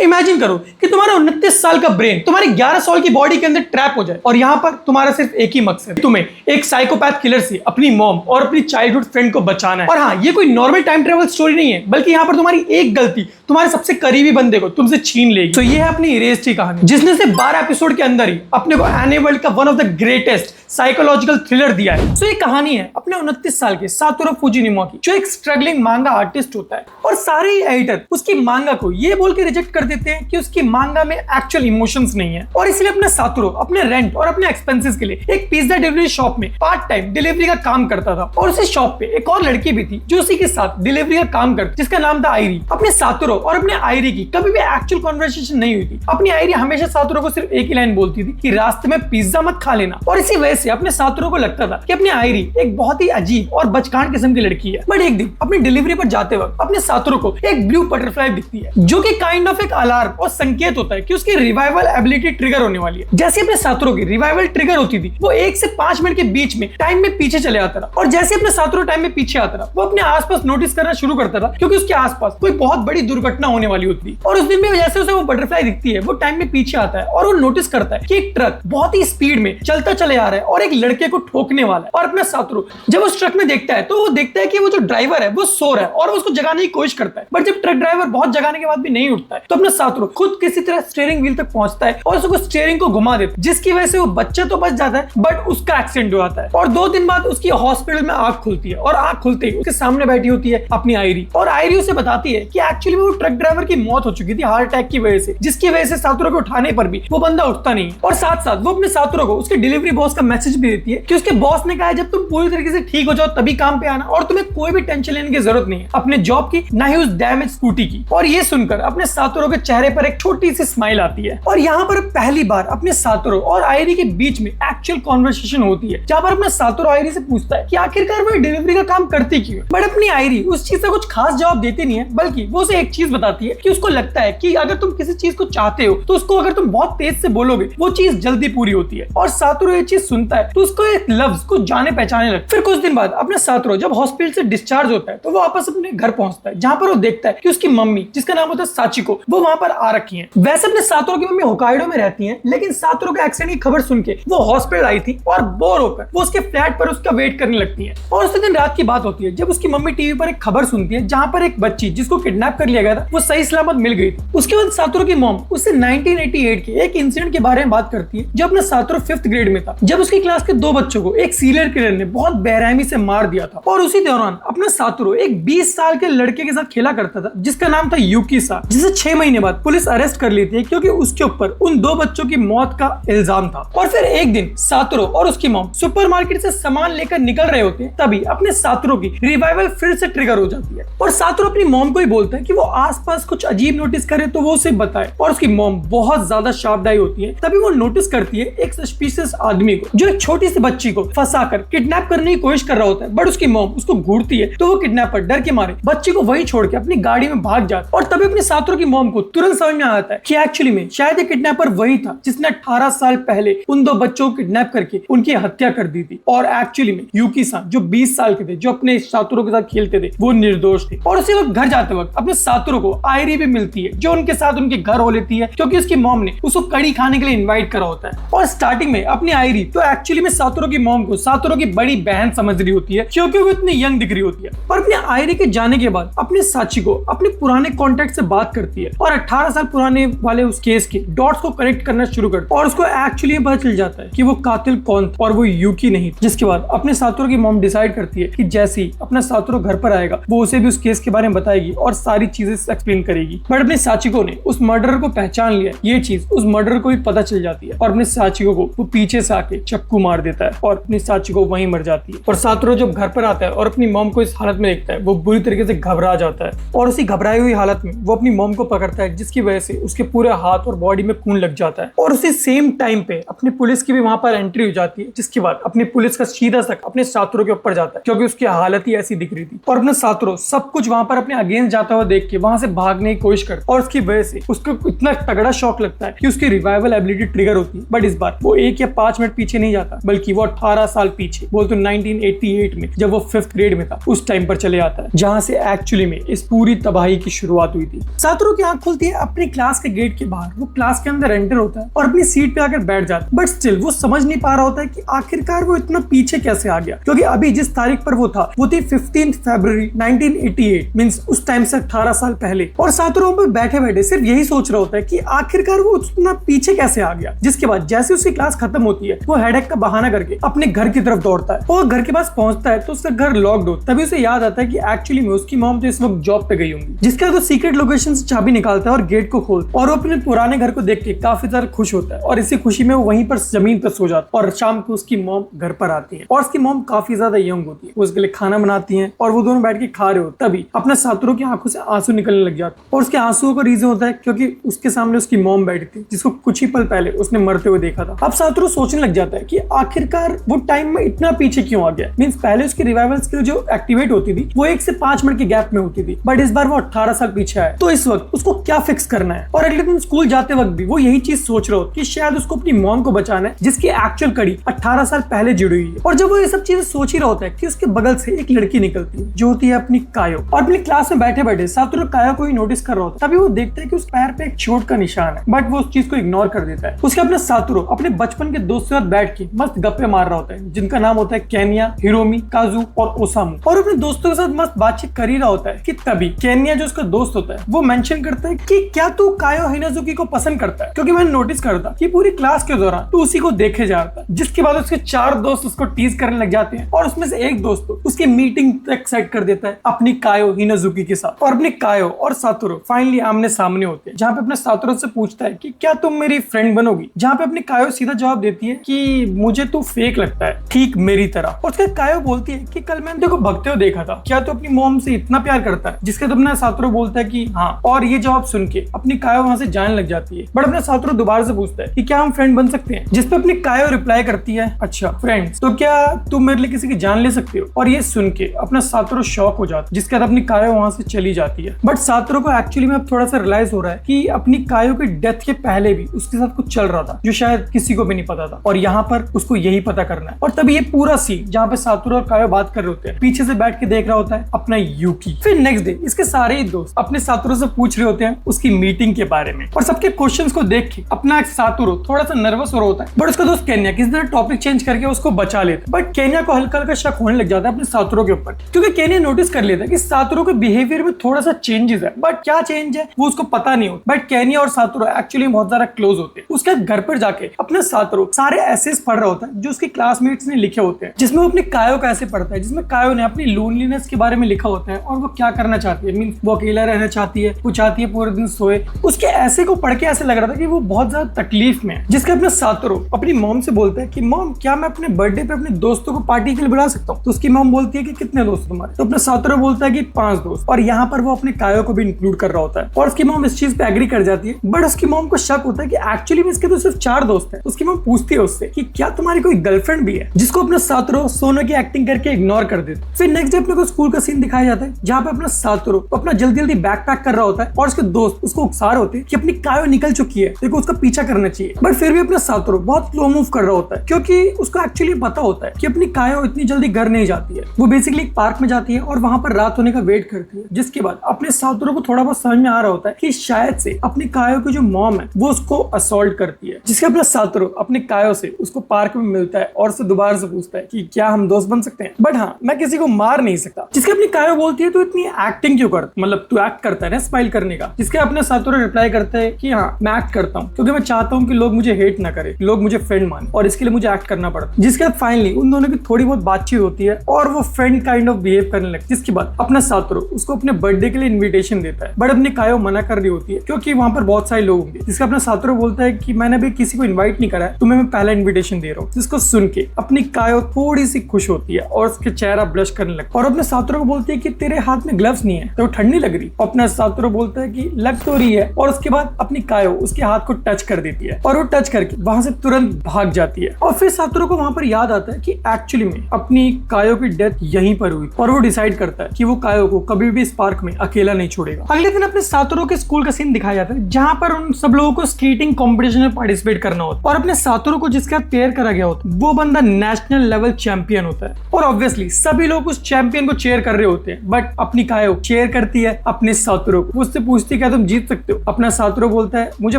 Imagine करो कि तुम्हारा 29 साल का ब्रेन तुम्हारी 11 साल की बॉडी के अंदर ट्रैप हो जाए और यहाँ पर तुम्हारा सिर्फ एक ही मकसद है, तुम्हें एक साइकोपैथ किलर से अपनी मॉम और अपनी चाइल्डहुड फ्रेंड को बचाना है। और हाँ, ये कोई नॉर्मल टाइम ट्रेवल स्टोरी नहीं है, बल्कि यहाँ पर तुम्हारी एक गलती तुम्हारे सबसे करीबी बंदे को तुमसे छीन लेगी। तो ये है अपनी इरेज की कहानी, जिसने से 12 एपिसोड के अंदर ही अपने को एनी वर्ल्ड का one of the greatest psychological thriller दिया है। तो ये कहानी है अपने 29 साल के सातोरू फुजिनिमा की, जो एक स्ट्रगलिंग मांगा आर्टिस्ट होता है। और सारे एडिटर उसकी मांगा को ये बोल के रिजेक्ट कर देते हैं कि उसकी मांगा में एक्चुअल इमोशंस नहीं है, और इसलिए अपने सातोरू अपने रेंट और अपने एक्सपेंसेस के लिए एक पिज्जा डिलीवरी शॉप में पार्ट टाइम डिलीवरी का काम करता था। और उसी शॉप पे एक और लड़की भी थी जो उसी के साथ डिलीवरी का काम करती, जिसका नाम था आयरी। अपने सातोरू और अपने आयरी की कभी भी एक्चुअल कन्वर्सेशन नहीं हुई थी। अपनी आयरी हमेशा सातोरू को सिर्फ एक ही लाइन बोलती थी कि रास्ते में पिज्जा मत खा लेना। और इसी वजह से अपने सातोरू को लगता था कि अपनी आयरी एक बहुत ही अजीब और बचकान किस्म की लड़की है। बट एक दिन अपनी डिलीवरी पर जाते वक्त अपने सातोरू को एक ब्लू बटरफ्लाई दिखती है, जो कि काइंड ऑफ एक अलार्म और संकेत होता है कि उसकी रिवाइवल एबिलिटी ट्रिगर होने वाली है। जैसे अपने सातोरू की रिवाइवल ट्रिगर होती थी, वो 1 से 5 मिनट के बीच में टाइम में पीछे चले आता था। और जैसे अपने सातोरू टाइम में पीछे आता था, वो अपने आसपास नोटिस करना शुरू करता था, क्योंकि उसके आसपास कोई बहुत बड़ी दुर्घटना होने वाली होती है। और उस दिन में जैसे उसे वो बटरफ्लाई दिखती है, वो टाइम में पीछे आता है और वो नोटिस करता है कि एक ट्रक बहुत ही स्पीड में चलता चले आ रहा है और एक लड़के को ठोकने वाला है। और अपना सातोरू जब उस ट्रक में देखता है, तो वो देखता है कि वो जो ड्राइवर है वो सो रहा है और वो उसको जगाने की कोशिश करता है। बट जब ट्रक ड्राइवर बहुत जगाने के बाद भी नहीं उठता है, तो अपना सातोरू खुद किसी तरह स्टीयरिंग व्हील तक पहुंचता है और उसको स्टीयरिंग को घुमा देता है, जिसकी वजह से वो बच्चा तो बच जाता है, बट उसका एक्सीडेंट हो जाता है। और 2 दिन बाद उसकी हॉस्पिटल में आंख खुलती है, और आंख खुलते ही उसके सामने बैठी होती है अपनी आयरी। और आयरी उसे बताती है कि एक्चुअली वो ट्रक ड्राइवर की मौत हो चुकी थी हार्ट अटैक की वजह से, जिसकी वजह से सातोरू को उठाने पर भी वो बंदा उठता नहीं। और साथ साथ वो अपने सातोरू को उसके डिलीवरी बॉस का मैसेज भी देती है कि उसके बॉस ने कहा है जब तुम पूरी तरीके से ठीक हो जाओ तभी काम पे आना, और तुम्हें कोई भी टेंशन लेने की जरूरत नहीं है अपने जॉब की, ना ही उस डैमेज स्कूटी की। और ये सुनकर अपने सातोरू के चेहरे पर एक छोटी सी स्माइल आती है। और यहाँ पर पहली बार अपने सातोरू और आयरी के बीच में एक्चुअल कॉन्वर्सेशन होती है, जहाँ पर अपना सातोरू आयरी से पूछता है कि आखिरकार वो डिलीवरी का काम करती क्यों। बट अपनी आयरी उस चीज से कुछ खास जवाब देती नहीं है, बल्कि वो उसे एक चीज बताती है कि उसको लगता है कि अगर तुम किसी चीज को चाहते हो तो उसको अगर तुम बहुत तेज से बोलोगे वो चीज जल्दी पूरी होती है। और सातोरू ये चीज सुनता है तो उसको एक लफ्ज कुछ जाने पहचाने लगता है। फिर कुछ दिन बाद अपना सातोरू जब हॉस्पिटल से डिस्चार्ज होता है, तो वो वापस अपने घर पहुंचता है, जहाँ पर वो देखता है कि उसकी मम्मी, जिसका नाम होता है साचिको, वो वहां पर आ रखी है। वैसे अपने सातोरू की मम्मी होकाइडो में रहती है, लेकिन सातोरू के एक्सीडेंट की खबर सुन के वो हॉस्पिटल आई थी और बोर होकर वो उसके फ्लैट पर उसका वेट करने लगती है। और उसी दिन रात की बात होती है जब उसकी मम्मी टीवी पर एक खबर सुनती है, जहाँ पर एक बच्ची जिसको किडनैप कर लिया गया था वो सही सलामत मिल गई थी। उसके बाद सातोरू की मॉम उससे 1988 के एक इंसिडेंट के बारे में बात करती है, जब अपना सातोरू 5th ग्रेड में था, जब उसकी क्लास के 2 बच्चों को एक सीरियल किलर ने बहुत बेरहमी से मार दिया था। और उसी दौरान अपना सातोरू एक 20 साल के लड़के के साथ खेला करता था, जिसका नाम था यूकी-सा, जिसे 6 महीने बाद पुलिस अरेस्ट कर लेती है, क्योंकि उसके ऊपर उन 2 बच्चों की मौत का इल्जाम था। और फिर एक दिन सातोरू और उसकी मॉम सुपरमार्केट से सामान लेकर निकल रहे होते हैं, तभी अपने सातोरू की रिवाइवल फिर से ट्रिगर हो जाती है। और सातोरू अपनी मॉम को ही बोलता है कि वो आसपास कुछ अजीब नोटिस करे तो वो उसे बताए। और उसकी मॉम बहुत ज्यादा शार्प डाई होती है, तभी वो नोटिस करती है एक सस्पिशियस आदमी को, जो एक छोटी सी बच्ची को फंसाकर किडनैप करने की कोशिश कर रहा होता है। बट उसकी मॉम उसको घूरती है, तो वो किडनैपर डर के मारे बच्ची को वहीं छोड़ के अपनी गाड़ी में भाग जाता है। और तभी अपने सातोरू की मॉम को तुरंत समझ में आता है कि एक्चुअली में शायद ये किडनैपर वही था जिसने 18 साल पहले उन 2 बच्चों को किडनैप करके उनकी हत्या कर दी थी। और एक्चुअली में यूकी-सा जो 20 साल के थे, जो अपने सातोरू के साथ खेलते थे, वो निर्दोष थे। और उसी वक्त घर जाते वक्त अपने सातोरू को आयरी भी मिलती है, जो उनके साथ उनके घर हो लेती है, क्योंकि उसकी मॉम ने उसको कड़ी खाने के लिए इनवाइट करा होता है। और स्टार्टिंग में अपनी आयरी तो एक्चुअली में सातोरू की मॉम को सातोरू की बड़ी बहन समझ रही होती है, क्योंकि वो इतनी यंग दिख रही होती है। और अपने आयरी के जाने के बाद अपने साचिको अपने पुराने कॉन्टेक्ट से बात करती है और 18 साल पुराने वाले उस केस के डॉट्स को कनेक्ट करना शुरू करती है। और उसको एक्चुअली पता चल जाता है कि वो कातिल कौन था, और वो यूकी नहीं। जिसके बाद अपने सातोरू की मॉम डिसाइड करती है कि जैसे ही अपना सातोरू घर पर आएगा, वो उसे भी उस केस के बारे में बताएगी और सारी चीजें एक्सप्लेन करेगी। बट अपने साचिको ने उस मर्डरर को पहचान लिया, ये चीज उस मर्डरर को भी पता चल जाती है, और अपने साचिको को वो पीछे से आके चक्कू मार देता है और अपनी साचिको वहीं मर जाती है। और सातोरू जब घर पर आता है और अपनी मॉम को इस हालत में देखता है, वो बुरी तरीके से घबरा जाता है। और उसी घबराई हुई हालत में वो अपनी मॉम को पकड़ता है, जिसकी वजह से उसके पूरे हाथ और बॉडी में खून लग जाता है। और उसी सेम टाइम पे अपनी पुलिस की भी वहां पर एंट्री हो जाती है, जिसके बाद अपनी पुलिस का सीधा शक अपने सातोरू के ऊपर जाता है, क्योंकि उसकी हालत ही ऐसी दिख रही थी। और अपने सातोरू सब कुछ वहां पर अपने अगेंस्ट जाता हुआ देख के वहां से भागने की कोशिश करता है, और उसकी वजह से उसको इतना तगड़ा शॉक लगता है कि उसकी रिवाइवल एबिलिटी ट्रिगर होती है। बट इस बार वो 1 या 5 मिनट पीछे नहीं जाता, बल्कि वो 18 साल पीछे, बोल तो 1988 में, जब वो 5th ग्रेड में था, उस टाइम पर चले आता है, जहां से एक्चुअली में इस पूरी तबाही की शुरुआत हुई थी। सातोरू की आंख खुलती है अपनी क्लास के गेट के बाहर। वो क्लास के अंदर एंटर होता है और अपनी सीट पे आकर बैठ जाता है, बट स्टिल वो समझ नहीं पा रहा होता है कि आखिरकार वो इतना पीछे कैसे आ गया, क्योंकि अभी जिस तारीख पर वो था वो थी 15 फरवरी 1988, मींस उस टाइम से 18 साल पहले। और सातोरू पे बैठे बैठे सिर्फ यही सोच रहा होता है कि आखिरकार वो इतना पीछे कैसे आ गया। जिसके बाद जैसे उसकी क्लास खत्म होती है वो हेडेक का बहाना करके अपने घर की तरफ दौड़ता है और घर के पास पहुंचता है तो उसका घर लॉक्ड हो। तभी उसे याद आता है कि एक्चुअली में उसकी मॉम तो इस वक्त जॉब पे गई होंगी। जिसके बाद वो सीक्रेट लोकेशन से चाबी निकालता है और गेट को खोलता है और वो अपने पुराने घर को देख के काफी ज्यादा खुश होता है और इसी खुशी में वो वहीं पर जमीन पर सो जाता है। और शाम को उसकी मॉम घर पर आती है और उसकी मॉम काफी ज्यादा यंग होती है, उसके लिए खाना बनाती है और वो दोनों बैठ के खा रहे हो। तभी अपने सातोरू की आंखों से आंसू निकलने लग जाते हैं और उसके आंसुओं का रीजन होता है क्योंकि उसके सामने उसकी मॉम बैठी थी जिसको कुछ ही पल पहले उसने मरते हुए देखा था। अब सातोरू सोचने लग जाता है कि आखिरकार वो टाइम में इतना पीछे क्यों आ गया। मींस पहले उसकी रिवाइवल स्किल जो एक्टिवेट होती थी वो 1 से 5 मिनट के गैप में होती थी, बट इस बार वो 18 साल पीछे आया। तो इस वक्त उसको क्या फिक्स करना है। और अगले दिन स्कूल जाते वक्त भी वो यही चीज सोच रहा हो कि शायद उसको अपनी मॉम को बचाना है जिसकी एक्चुअल कड़ी 18 साल पहले जुड़ी हुई है। और जब वो ये सब चीजें सोच ही रहा होता है कि उसके बगल से एक लड़की निकलती है जो होती है अपनी कायो। और अपनी क्लास में बैठे बैठे सातोरू कायो को ही नोटिस कर रहा होता है। तभी वो देखता है कि उस पैर पे एक चोट का निशान है, बट वो उस चीज को इग्नोर कर देता है। उसके अपने सातोरू अपने बचपन के दोस्त के साथ बैठ के मस्त गप्पे मार रहा होता है जिनका नाम होता है केन्या, हिरोमी, काजू और ओसामू। और अपने दोस्तों के साथ मस्त बातचीत कर ही रहा होता है कि तभी केन्या जो उसका दोस्त होता है वो मेंशन करता है कि क्या तू कायो हिनाजुकी को पसंद करता है, क्योंकि मैंने नोटिस करता कि पूरी क्लास के दौरान तू उसी को देखे जा रहा था। जिसके बाद उसके 4 दोस्त उसको टीज करने लग जाते हैं और उसमें से एक दोस्त तो उसकी मीटिंग तक सेट कर देता है अपनी कायो हिनाजुकी के साथ। और अपनी कायो और सातोरू फाइनली आमने सामने होते हैं, जहाँ पे अपने सातोरू से पूछता है कि क्या तुम मेरी फ्रेंड बनोगी, जहाँ पे अपनी कायो सीधा जवाब देती है कि मुझे तू फेक लगता है, ठीक मेरी तरह। और उसके कायो बोलती है कि कल मैंने देखो भगते हुए देखा था, क्या तू अपनी मॉम से इतना प्यार करता है। जिसके तुमने सातोरू बोलता है कि हाँ। और ये जवाब सुन के अपनी कायो वहां से जाने लग जाती है, बट अपने सातोरू दोबारा से पूछता है कि क्या हम फ्रेंड बन सकते हैं। जिसपे अपनी कायो रिप्लाई करती है अच्छा फ्रेंड्स, तो क्या तुम मेरे लिए किसी की जान ले सकते हो। और ये सुन के अपना सातोरू शॉक हो जाता है, जिसके बाद अपनी कायो वहां से चली जाती है। बट सातोरू को एक्चुअली में अब थोड़ा सा रियलाइज हो रहा है कि अपनी कायो की डेथ के पहले भी उसके साथ कुछ चल रहा था जो शायद किसी को भी नहीं पता था, और यहाँ पर उसको यही पता करना है। और तभी ये पूरा सीन जहाँ पे सातोरू और कायो बात कर रहे होते हैं, पीछे से बैठ के देख रहा होता है अपना यूकी। फिर नेक्स्ट डे इसके सारे ही दोस्त अपने सातोरू से पूछ रहे होते हैं उसकी मीटिंग के बारे में, और सबके क्वेश्चंस को देख के अपना सातोरू थोड़ा सा नर्वस हो रहा होता है। बट उसका दोस्त केन्या किसी तरह टॉपिक चेंज करके उसको बचा लेता है। बट केन्या को हल्का हल्का शक होने लग जाता है अपने सातोरू के ऊपर, क्योंकि केन्या नोटिस कर लेता है कि सातोरू के बिहेवियर में थोड़ा सा चेंजेस है, बट क्या चेंज है वो उसको पता नहीं होता। बट केन्या और सातोरू एक्चुअली बहुत ज्यादा क्लोज होते हैं। उसके घर पर जाके अपने सातोरू सारे एसेस पढ़ रहा होता है जो उसके क्लासमेट्स ने लिखे होते हैं, जिसमें वो अपने कायो का ऐसे पढ़ता है, जिसमें कायो ने अपनी लोनलीनेस के बारे में लिखा होता है और वो क्या करना चाहती है। मींस वो अकेला रहना चाहती है, वो चाहती है पूरे दिन सोए। उसके ऐसे को पढ़ के ऐसे लग रहा था कि वो बहुत ज्यादा तकलीफ में है। जिसके अपने सातोरू अपनी मॉम से बोलता है कि मॉम क्या मैं अपने बर्थडे पे अपने दोस्तों को पार्टी के लिए बुला सकता हूँ। तो उसकी मॉम बोलती है कि कितने दोस्त तुम्हारे। तो अपने सातोरू बोलता है कि 5 दोस्त, और यहाँ पर वो अपने कायो को भी इंक्लूड कर रहा होता है। और उसकी मॉम इस चीज पे एग्री कर जाती है, बट उसकी मॉम को शक होता है कि एक्चुअली में इसके तो सिर्फ 4 दोस्त हैं। उसकी मॉम पूछती है उससे कि क्या तुम्हारी कोई गर्लफ्रेंड भी है, जिसको अपना सातोरू सोने की एक्टिंग करके इग्नोर कर देते। फिर नेक्स्ट डे अपने को स्कूल का सीन दिखाया जाता है जहाँ पे अपना सातोरू अपना जल्दी जल्दी बैग पैक कर रहा होता है और उसके दोस्त उसको उकसा रहे होते हैं कि अपनी कायो निकल चुकी है, देखो उसका पीछा करना चाहिए। बट फिर भी अपना सातोरू बहुत स्लो मूव कर रहा होता है, क्योंकि उसको एक्चुअली पता होता है कि अपनी कायो इतनी जल्दी घर नहीं जाती है। वो बेसिकली एक पार्क में जाती है और वहां पर रात होने का वेट करती है। जिसके बाद अपने सातोरू को थोड़ा बहुत समझ में आ रहा होता है कि शायद से अपनी कायो की जो मॉम है वो उसको असॉल्ट करती है। जिसके अपना सातोरू अपने कायो से उसको पार्क में मिलता है और उससे दोबारा से पूछता है कि क्या हम दोस्त बन सकते हैं, बट हाँ मैं किसी को मार नहीं सकता। जिसके अपनी कायो बोलती है तो इतनी एक्टिंग क्यों कर, मतलब तू एक्ट करता है ना स्माइल करने का। जिसके अपने सातोरू रिप्लाई करता है कि हाँ मैं एक्ट करता हूँ, क्योंकि मैं चाहता हूँ कि लोग मुझे हेट ना करे, लोग मुझे फ्रेंड माने, और इसके लिए मुझे एक्ट करना पड़ता है। जिसके बाद फाइनली उन दोनों की थोड़ी बहुत बातचीत होती है और वो फ्रेंड काइंड ऑफ बिहेव करने लगती है। जिसके बाद अपना सातोरू उसको अपने बर्थडे के लिए इन्विटेशन देता है, बट अपनी कायो मना कर रही होती है क्योंकि वहां पर बहुत सारे लोग होंगे। जिसका अपना सातोरू बोलता है कि मैंने अभी किसी को इन्वाइट नहीं करा है, तुम्हें मैं पहला इन्विटेशन दे रहा हूँ। जिसको सुन के अपनी कायो थोड़ी सी खुश होती है और उसके चेहरा ब्लश करने लगता है, और अपने सातोरू को बोलती है कि तेरे हाथ में ग्लव्स नहीं है तो ठंड नहीं लग रही। अपना सातोरू बोलता है कि लग तो रही है, और उसके बाद अपनी कायो उसके हाथ को टच कर देती है और वो टच करके वहां से तुरंत भाग जाती है। और फिर सातोरू को वहां पर याद आता है कि एक्चुअली में अपनी कायो की डेथ यहीं पर हुई, और वो डिसाइड करता है कि वो कायो को कभी भी इस पार्क में अकेला नहीं छोड़ेगा। अगले दिन अपने सातोरू के स्कूल का सीन दिखाया जाता है जहां पर उन सब लोगों को स्केटिंग कॉम्पिटिशन में पार्टिसिपेट करना होता है, और अपने सातोरू को जिसके साथ पेयर करा गया होता है वो बंदा नेशनल लेवल चैंपियन होता है। और ऑब्वियसली सभी लोग उस चैंपियन को चेयर कर रहे होते हैं, बट अपनी कायो चेयर करती है अपने सातोरू को। उससे पूछती क्या तुम जीत सकते हो? अपना सातोरू बोलता है मुझे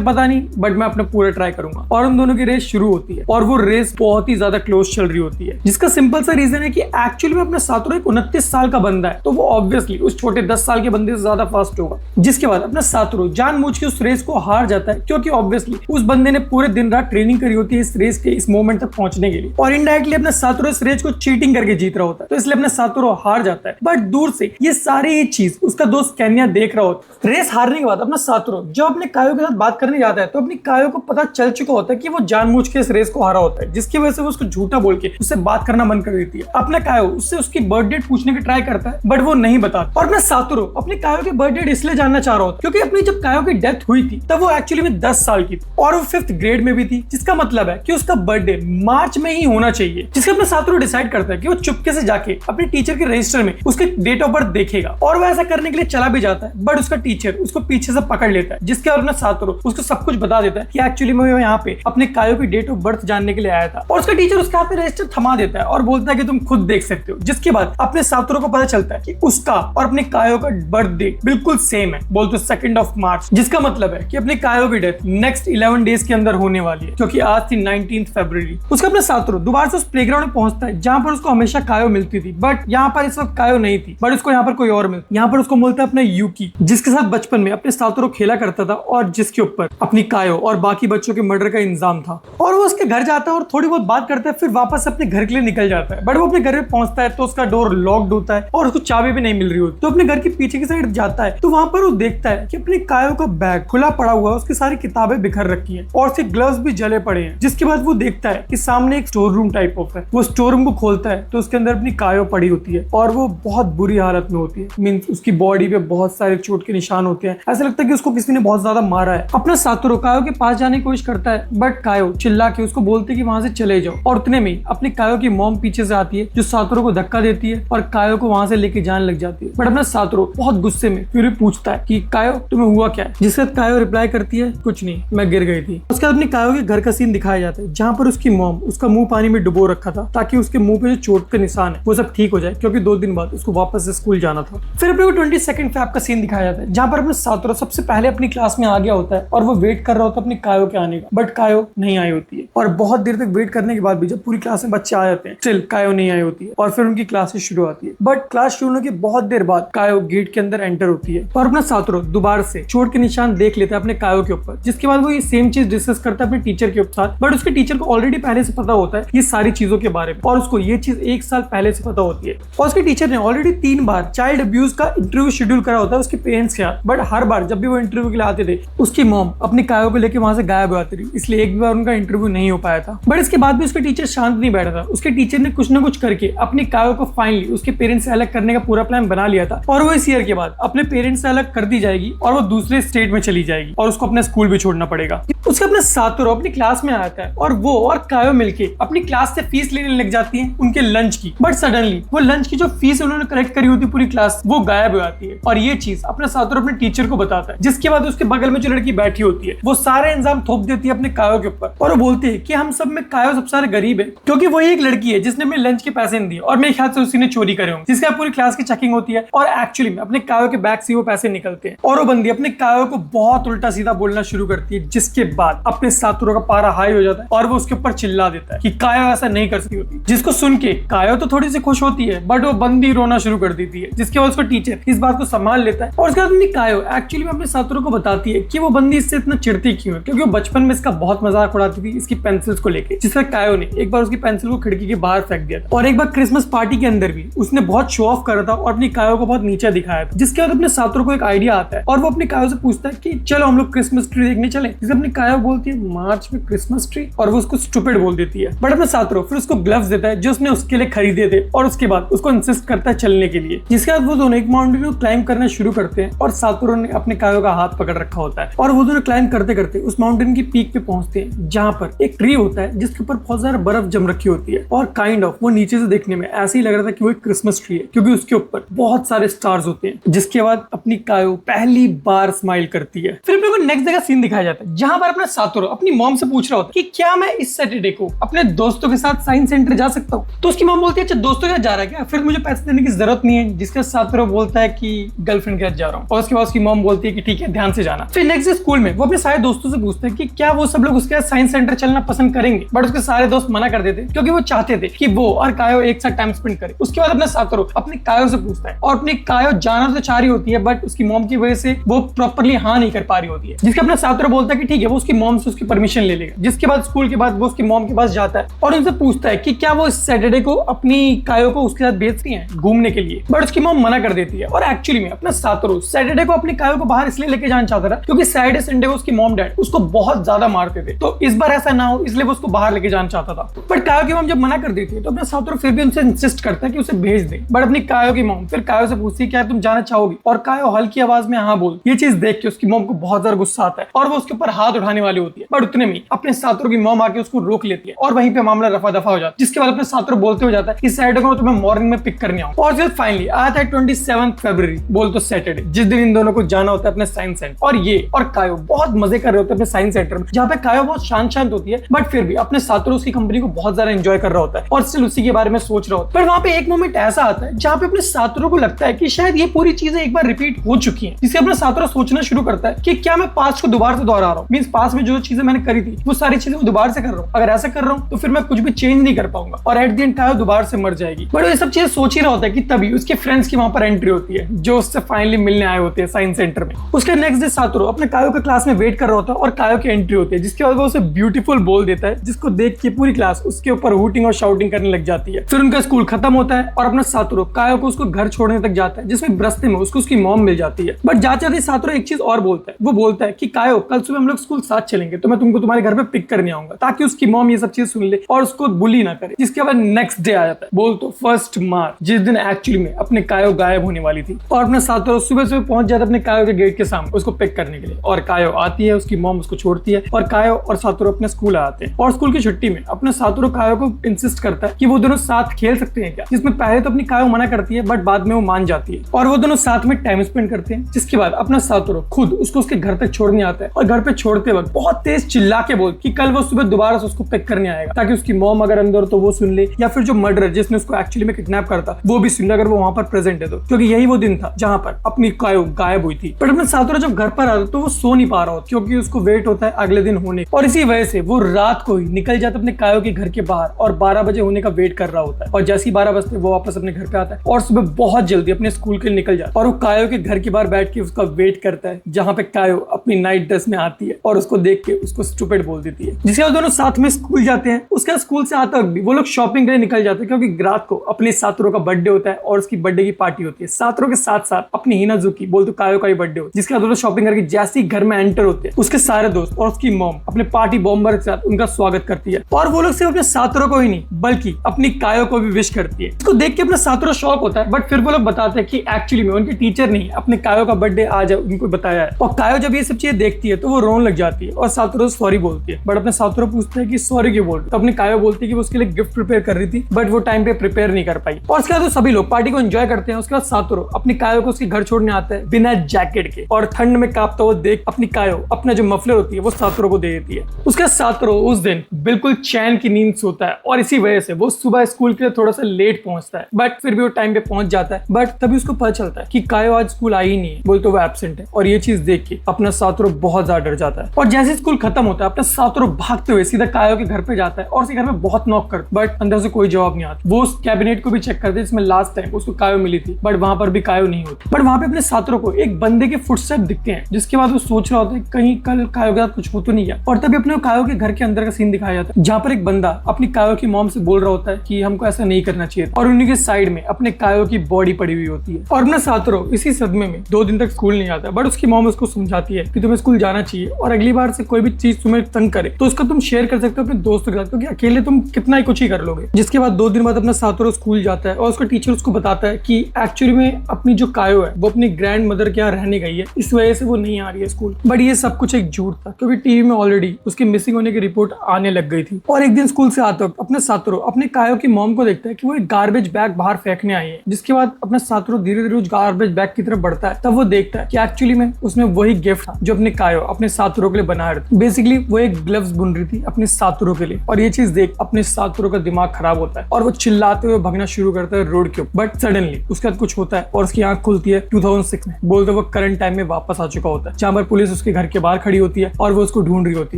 पता नहीं, बट मैं अपना पूरा ट्राई करूंगा। और उन दोनों की रेस शुरू होती है और वो रेस बहुत ही ज्यादा क्लोज चल रही होती है, जिसका सिंपल सा रीजन है कि एक्चुअली में अपना सातोरू एक 29 साल का बंदा है, तो वो ऑब्वियसली उस छोटे 10 साल के बंदे से ज्यादा फास्ट होगा। जिसके बाद अपना सातोरू जानबूझ के उस रेस को हार जाता है, क्योंकि ऑब्वियसली उस बंदे ने पूरे दिन रात ट्रेनिंग करी होती है इस रेस के इस मोमेंट तक पहुंचने के लिए, और इनडायरेक्टली अपना सातोरू इस रेस को चीटिंग करके जीत रहा होता है, तो इसलिए अपना सातोरू हार जाता है। बट दूर से ये सारी ही चीज उसका दोस्त केन्या देख रहा होता है। रेस हारने के बाद अपना सातोरू जब अपने कायो के साथ बात करने जाता है, तो अपनी कायो को पता चल चुका होता है कि वो जानबूझ के इस रेस को हारा होता है, जिसकी वजह से वो उसको झूठा बोल के उससे बात करना बंद कर देती है। अपना कायो उससे उसकी बर्थ डेट पूछने की ट्राई करता है, बट वो नहीं बताता। और अपना सातोरू अपने कायो की बर्थ डेट इसलिए जानना चाह रहा होता है क्योंकि अपनी जब कायो की डेथ हुई थी तब वो एक्चुअली में 10 साल की थी और वो 5th ग्रेड में भी थी, जिसका मतलब है कि उसका बर्थडे मार्च में ही होना चाहिए। जिसके अपना सातोरू डिसाइड करता है कि वो चुपके से जाके अपने टीचर के रजिस्टर में उसके डेट ऑफ बर्थ देखेगा, और वो ऐसा करने के लिए चला भी जाता है, बट उसका टीचर उसको पीछे से पकड़ लेता है। जिसके बाद अपना सातोरू उसको सब कुछ बता देता है कि एक्चुअली मैं यहाँ पे अपने कायो की डेट ऑफ बर्थ जानने के लिए आया था, और उसका टीचर उसके हाथ में रजिस्टर थमा देता है और बोलता है कि तुम खुद देख सकते हो। जिसके बाद अपने सातोरू को पता चलता है कि उसका और अपने कायो का बर्थडे बिल्कुल सेम है, बोलते 2 मार्च, जिसका मतलब है कि अपने कायो की डेथ नेक्स्ट 11 डेज के अंदर होने वाली है, क्योंकि आज थी 19 फरवरी। उसका अपना सातोरू दोबारा से उस प्लेग्राउंड में पहुंचता है जहां पर उसको हमेशा कायो मिलती थी, बट यहाँ पर इस वक्त कायो नहीं थी, बट उसको यहाँ पर कोई और मिलता। यहाँ पर उसको मिलता है अपना यूकी, जिसके साथ बचपन में अपने सातोरू खेला करता था और जिसके ऊपर अपनी कायो और बाकी बच्चों के मर्डर का इंजाम था। और वो उसके घर जाता है और थोड़ी बहुत बात करता है, फिर वापस अपने घर के लिए निकल जाता है। बट वो अपने घर में पहुंचता है तो उसका डोर लॉक्ड होता है और उसको चाबी भी नहीं मिल रही होती। तो अपने घर के पीछे की साइड जाता है तो वहां पर वो देखता है कि अपने कायो का बैग खुला पड़ा हुआ है, उसकी सारी किताबें बिखर रखी हैं और उसके ग्लव्स भी जले पड़े हैं। जिसके बाद वो देखता है कि सामने एक स्टोर रूम टाइप ऑफ है। वो स्टोर रूम को खोलता है तो उसके अंदर अपनी कायो पड़ी होती है और वो बहुत बुरी हालत में होती है। मींस उसकी बॉडी पे बहुत सारे चोट के निशान होते हैं, ऐसा लगता है कि उसको किसी ने बहुत ज्यादा मारा है। अपना सातोरू कायो के पास जाने की कोशिश करता है, बट कायो चिल्ला के उसको बोलते कि वहां से चले जाओ, और उतने में अपनी कायो की मॉम पीछे से आती है जो सातोरू को धक्का देती है और कायो को वहां से लेके जाने लग जाती है। बट अपना सातोरू बहुत गुस्से में फिर पूछता है कि कायो तुम्हें हुआ क्या है? जिसके बाद कायो रिप्लाई करती है कुछ नहीं, मैं गिर गई थी। उसके बाद अपनी कायो के घर का सीन दिखाया जाता है जहाँ पर उसकी मॉम उसका मुंह पानी में डुबो रखा था ताकि उसके मुंह पे जो चोट के निशान है वो सब ठीक हो जाए, क्योंकि 2 दिन बाद उसको वापस से स्कूल जाना था। फिर अपने को 22 फैब का सीन दिखाया जाता है जहाँ पर अपना सातोरू सबसे पहले अपनी क्लास में आ गया होता है और वो वेट कर रहा होता है अपनी कायो के आने का, बट कायो नहीं आई होती है। और बहुत देर तक वेट करने के बाद भी जब पूरी क्लास में बच्चे आ जाते हैं स्टिल कायो नहीं आई होती है, और फिर उनकी क्लासेस शुरू आती है। बट क्लास शुरू होने की बहुत देर बाद कायो गेट के अंदर एंटर होती है और अपना सातोरू दोबारा से चोट के निशान देख लेता है अपने कायो के ऊपर। जिसके बाद वो ये सेम चीज डिस्कस करता है अपने टीचर के साथ, बट उसके टीचर को ऑलरेडी पहले से पता होता है ये सारी चीजों के बारे में, और उसको ये चीज 1 साल पहले से पता होती है। और उसके टीचर ने ऑलरेडी 3 बार चाइल्ड अब्यूज का इंटरव्यू शेड्यूल करा होता है उसके पेरेंट्स के साथ, बट हर बार जब भी वो इंटरव्यू के लिए आते थे उसकी मॉम अपनी कायो को लेकर वहां से गायब हो जाती थी, इसलिए एक बार उनका इंटरव्यू नहीं हो पाया था। बट इसके बाद भी उसके टीचर शांत नहीं बैठा था। उसके टीचर ने कुछ ना कुछ करके अपनी कायो को फाइनली उसके पेरेंट्स से अलग करने का पूरा प्लान बना लिया था, और वो इस ईयर के बाद अपने पेरेंट्स से अलग कर दी जाएगी और वो दूसरे स्टेट में चली जाएगी और उसको अपना स्कूल भी छोड़ना पड़ेगा। उसके अपने सातोरू अपनी क्लास में आता है और वो और कायो मिलके अपनी क्लास से फीस लेने लग जाती है उनके लंच की, बट सडनली वो लंच की जो फीस उन्होंने कलेक्ट करी होती पूरी क्लास वो गायब हो जाती है। और ये चीज अपना सातोरू अपने टीचर को बताता है, जिसके बाद उसके बगल में जो लड़की बैठी होती है वो सारे इंजाम थोप देती है अपने कायो के ऊपर, और वो बोलते हैं कि हम सब में कायो सबसे ज्यादा गरीब है क्योंकि वही एक लड़की है जिसने अपने लंच के पैसे नहीं दिए और मेरे ख्याल से उसी ने चोरी करे होंगे। जिसके बाद पूरी क्लास की चेकिंग होती है और एक्चुअली में अपने कायो के बैग से वो पैसे निकलते हैं, और वो बंदी अपने कायो को बहुत उल्टा सीधा बोलना शुरू करती है। जिसके बाद अपने सातोरू का पारा हाई हो जाता है और वो उसके ऊपर चिल्ला देता है कि कायो ऐसा नहीं कर सकती होती, जिसको सुन के कायो तो थोड़ी सी खुश होती है बट वो बंदी रोना शुरू कर देती है। जिसके बाद उसका टीचर इस बात को संभाल लेता है और उसके बाद अपनी कायो एक्चुअली में अपने सातोरू को बताती है कि वो बंदी इससे इतना चिढ़ती क्यों है, क्योंकि वो बचपन में इसका बहुत मजाक उड़ाती थी इसकी पेंसिल्स को लेके। जिससे कायो ने एक बार उसकी पेंसिल को खिड़की के बाहर फेंक दिया था, और एक बार क्रिसमस पार्टी के अंदर भी उसने बहुत शो ऑफ करा था और अपनी कायो को बहुत नीचे दिखाया था। जिसके बाद अपने सातोरू को एक आइडिया आता है और वो अपनी कायो से पूछता है कि चलो हम लोग क्रिसमस ट्री देखने चले। जिसे अपनी कायो बोलती है मार्च में क्रिसमस ट्री, और वो उसको स्टूपिड बोल देती है। बट अपना सातोरू फिर उसको ग्लव्स देता है जो उसने उसके लिए खरीदे थे, और उसके बाद उसको इंसिस्ट करता है चलने के लिए। जिसके बाद वो दोनों एक माउंटेन को क्लाइंब करना शुरू करते हैं और सातोरू ने अपने कायो का हाथ पकड़ रखा होता है, और वो दोनों क्लाइंब करते करते उस माउंटेन की पीक पे पहुंचते हैं जहां पर एक ट्री होता है जिसके ऊपर बहुत सारा बर्फ जम रखी होती है, और काइंड ऑफ वो नीचे से देखने में ऐसे ही लग रहा था कि वो एक क्रिसमस ट्री है क्योंकि उसके ऊपर बहुत सारे स्टार्स होते हैं। जिसके बाद अपनी कायो पहली बार स्माइल करती है। फिर अपने को नेक्स्ट जगह सीन दिखाया जाता है जहां पर अपना सातोरू अपनी मॉम से पूछ रहा होता है कि क्या मैं इस सैटरडे को अपने दोस्तों के साथ साइंस सेंटर जा सकता हूँ। तो उसकी मॉम बोलती है अच्छा दोस्तों के साथ जा रहा है क्या, फिर मुझे पैसे देने की जरूरत नहीं है। जिसके सातोरू बोलता है कि गर्लफ्रेंड के साथ जा रहा हूँ, और उसके बाद उसकी मॉम बोलती है कि ठीक है ध्यान से जाना। फिर नेक्स्ट स्कूल में वो अपने सारे दोस्तों से पूछते हैं कि क्या वो सब लोग उसके साथ साइंस सेंटर चलना पसंद करेंगे, बट उसके सारे दोस्त मना कर देते क्योंकि वो चाहते थे कि वो और कायो एक साथ टाइम स्पेंड करे। उसके बाद अपना सातोरू अपने कायो से पूछता है और अपनी कायो जाना तो चाह रही होती है, बट उसकी मॉम की वजह से वो प्रॉपर्ली हाँ नहीं कर पा रही होती है। जिसके अपना सातोरू बोलता है कि ठीक है वो उसकी मॉम से उसकी परमिशन ले लेगा। जिसके बाद स्कूल के बाद वो उसकी मॉम के पास जाता है और उनसे पूछता है कि क्या वो इस सैटरडे को अपनी कायो को उसके साथ भेजती हैं घूमने के लिए, बट उसकी मॉम मना कर देती है। और एक्चुअली में अपना सातोरू सैटरडे को अपनी कायो को बाहर इसलिए लेके जाना चाहता था क्योंकि सैटरडे संडे को उसकी मॉम डैड उसको बहुत ज्यादा मारते थे, तो इस बार ऐसा ना हो इसलिए वो उसको बाहर लेके जाना चाहता था। बट कायो की मॉम जब मना कर देती है तो अपना सातोरू फिर भी उनसे इंसिस्ट करता है कि उसे भेज दे। बट अपनी कायो की मॉम फिर कायो से पूछती है क्या तुम जाना चाहोगी, और कायो हल्की आवाज में हाँ बोल। ये चीज देख के उसकी मॉम को बहुत ज्यादा गुस्सा आता है और वो उसके ऊपर हाथ उठाने वाली होती है, बट उतने में अपने सातोरू की मॉम आके उसको रोक लेती है और वहीं पे मामला रफा दफा हो जाता है। जिसके बाद अपने सातोरू बोलते हो जाता है कि सैटरडे को तुम्हें मॉर्निंग में पिक करने आऊं। और फिर फाइनली आता है 27 फरवरी बोल तो सैटरडे, जिस दिन इन दोनों को जाना होता है अपने साइंस सेंटर। और ये और कायो बहुत मजे कर रहे होते हैं अपने साइंस सेंटर में, जहाँ पे कायो बहुत शांत शांत होती है, बट फिर भी अपने सातोरू उसकी कंपनी को बहुत ज्यादा एंजॉय कर रहा होता है और स्टिल उसी के बारे में सोच रहा होता है। पर वहाँ पे एक मोमेंट ऐसा आता है जहाँ पे अपने सातोरू को लगता है कि शायद ये पूरी चीजें एक बार रिपीट हो चुकी हैं, जिससे अपना सातोरू सोचना शुरू करता है कि क्या मैं पास्ट को दोबारा से दोहरा रहा हूँ। मींस पास्ट में जो चीजें मैंने करी थी वो सारी चीजें दोबारा से कर रहा हूँ। अगर ऐसा कर रहा हूँ तो फिर मैं कुछ भी चेंज नहीं कर पाऊंगा और एट द एंड कायो दोबारा से मर जाएगी। बट ये सब चीजें सोच ही रहा होता है कि तभी उसके फ्रेंड्स की वहां पर एंट्री होती है जो उससे फाइनली मिलने आए होते हैं साइंस सेंटर में। उसके नेक्स्ट डे सातोरू अपने कायो के क्लास में वेट कर रहा होता है और कायो की एंट्री होती है, जिसके बाद वो उसे ब्यूटीफुल बोल देता है, जिसको देख के पूरी क्लास उसके ऊपर हूटिंग और शाउटिंग करने लग जाती है। फिर उनका स्कूल खत्म होता है और अपना सातोरू कायो को उसको घर छोड़ने तक जाता है, जिसमें रास्ते में उसको उसकी मॉम मिल जाती है। बट जाते जाते सातोरू एक चीज और बोलता है, वो बोलता है कि कायो कल सुबह हम लोग स्कूल साथ चलेंगे तो मैं तुमको तुम्हारे घर पे पिक करने आऊंगा, ताकि उसकी मॉम ये सब चीज सुन ले और उसको बुली ना करे। जिसके बाद नेक्स्ट डे आ जाता है बोल तो 1 मार्च, जिस दिन एक्चुअली में अपने कायो गायब होने वाली थी और अपना सातोरू सुबह सुबह पहुंच जाता है अपने कायो के गेट के सामने उसको पिक करने के लिए। और कायो आती है, उसकी मॉम उसको छोड़ती है और कायो और सातोरू अपने स्कूल आते हैं। और स्कूल की छुट्टी में अपना सातोरू कायो को इंसिस्ट करता है कि वो दोनों साथ खेल सकते हैं क्या, जिसमें पहले तो अपनी कायो मना करती है बट बाद में वो मान जाती है और वो दोनों साथ में टाइम स्पेंड करते हैं। जिसके बाद अपना सातोरू खुद उसको उसके घर तक छोड़ने आता है और घर पे छोड़ते वक्त बहुत तेज चिल्ला के बोल कि कल वो सुबह दोबारा से उसको पिक करने आएगा, ताकि उसकी मॉम अगर अंदर तो वो सुन ले या फिर जो मर्डरर जिसने उसको एक्चुअली में किडनैप करता वो भी सुन ले अगर वो वहां पर प्रेजेंट है तो, क्योंकि यही वो दिन था जहां पर अपनी कायो गायब हुई थी। बट अपना सातोरू जब घर पर आता तो वो सो नहीं पा रहा होता क्योंकि उसको वेट होता है अगले दिन होने, और इसी वजह से वो रात को ही निकल जाता अपने कायो के घर के बाहर और 12 बजे होने का वेट कर रहा होता है। और जैसे ही 12 बजते वो वापस अपने घर पे आता है और सुबह बहुत जल्दी अपने स्कूल के लिए निकल जाता है और वो कायो के घर के बाहर बैठ के उसका वेट करता है, जहाँ पे कायो अपनी नाइट ड्रेस में आती है और उसको देख के उसको स्टूपिड बोल देती है। जिसके बाद दोनों साथ में स्कूल जाते हैं। उसके बाद स्कूल से आता वक्त भी वो लोग शॉपिंग के लिए निकल जाते हैं क्योंकि रात को अपने सातोरू का बर्थडे होता है और उसकी बर्थडे की पार्टी होती है। सातोरू के साथ साथ अपनी हिनाजुकी बोल तो कायो का ही बर्थडे होता है। जिसके बाद दोनों शॉपिंग करके जैसे ही घर में एंटर होते हैं उसके सारे दोस्त और उसकी मॉम अपने पार्टी बॉम्बर के साथ उनका स्वागत करती है और वो लोग सिर्फ अपने सातोरू को ही नहीं बल्कि अपनी कायो को भी विश करती है। इसको देख के अपना सातोरू शॉक होता है, बट फिर वो लोग बताते हैं कि एक्चुअली में उनके टीचर नहीं अपने कायो का बर्थडे आज उनको बताया है। और कायो जब ये सब चीजें देखती है तो वो रोने लग जाती है और सातोरू सॉरी बोलती है। बट अपने सातोरू पूछते हैं कि सॉरी क्यों बोल रही, तो अपनी कायो बोलती है कि वो उसके लिए गिफ्ट प्रिपेयर कर रही थी बट वो टाइम पे प्रिपेयर नहीं कर पाई। और उसके बाद तो सभी लोग पार्टी को एंजॉय करते हैं। उसके बाद सातोरू अपनी कायो को उसके घर छोड़ने आता है बिना जैकेट के और ठंड में कांपता हुआ देख अपनी कायो अपना जो मफलर होती है वो सातोरू को दे देती है। उसके बाद सातोरू उस दिन बिल्कुल चैन की नींद सोता है और इसी वजह से वो सुबह स्कूल के लिए थोड़ा सा लेट पहुंचता है, बट फिर भी वो टाइम पे पहुंच जाता है। बट तभी उसको पता चलता है कि कायो आज स्कूल आई ही नहीं है, बोल तो वो एब्सेंट है। और ये चीज देख के अपना सातोरू बहुत ज्यादा डर जाता है और जैसे स्कूल खत्म होता है अपना सातोरू भागते हुए सीधा कायो के घर पे जाता है और उसके घर में बहुत नॉक करता है बट अंदर से कोई जवाब नहीं आता। वो उस कैबिनेट को भी चेक करते जिसमें लास्ट टाइम उसको कायो मिली थी, बट वहां पर भी कायो नहीं होती। बट वहां पे अपने सातोरू को एक बंदे के फुटस्टेप दिखते हैं, जिसके बाद वो सोच रहा होता है कहीं कल कायो के साथ कुछ हो तो नहीं गया। और तभी अपने कायो के घर के अंदर का सीन दिखाया जाता है जहाँ पर एक बंदा अपनी कायो की मॉम से बोल रहा होता है कि हमको ऐसा नहीं करना चाहिए और उन्हीं के साइड में अपने कायो की बॉडी पड़ी हुई होती है। और अपना सातोरू इसी सदमे में 2 दिन तक स्कूल नहीं आता, बट उसकी मॉम उसको समझाती है कि तुम्हें स्कूल जाना चाहिए और अगली बार से कोई भी चीज तुम्हें तंग करे तो उसको तुम शेयर कर सकते हो अपने दोस्तों के साथ, क्योंकि अकेले तुम कितना ही कुछ ही कर लोगे। जिसके बाद 2 दिन बाद अपना सातोरू स्कूल जाता है और उसका टीचर उसको बताता है कि एक्चुअली में अपनी जो कायो है वो अपनी ग्रैंड मदर के यहाँ रहने गई है, इस वजह से वो नहीं आ रही है स्कूल। बट ये सब कुछ एक झूठ था क्योंकि टीवी में ऑलरेडी उसके मिसिंग होने की रिपोर्ट आने लग गई थी। और एक दिन स्कूल से आते वक्त अपने सातोरू अपने कायो की मॉम को देखता है कि वो एक गार्बेज बैग बाहर फेंकने आई है। जिसके बाद अपना सातोरू धीरे धीरे उस गार्बेज बैग की तरफ बढ़ता है। तब वो देखता है कि एक्चुअली में उसमें वही गिफ्ट था जो अपने कायो अपने सातोरू के लिए बना रही थी। बेसिकली वो एक ग्लव्स बुन रही थी अपने सातोरू के लिए। और ये चीज देख अपने सातोरू का दिमाग खराब होता है और वो चिल्लाते हुए भागना शुरू करता है रोड के ऊपर। बट सडनली उसके बाद कुछ होता है और उसकी आंख खुलती है 2006 में, बोलते वो करंट टाइम में वापस आ चुका होता है, जहाँ पर पुलिस उसके घर के बाहर खड़ी होती है और वो उसको ढूंढ रही होती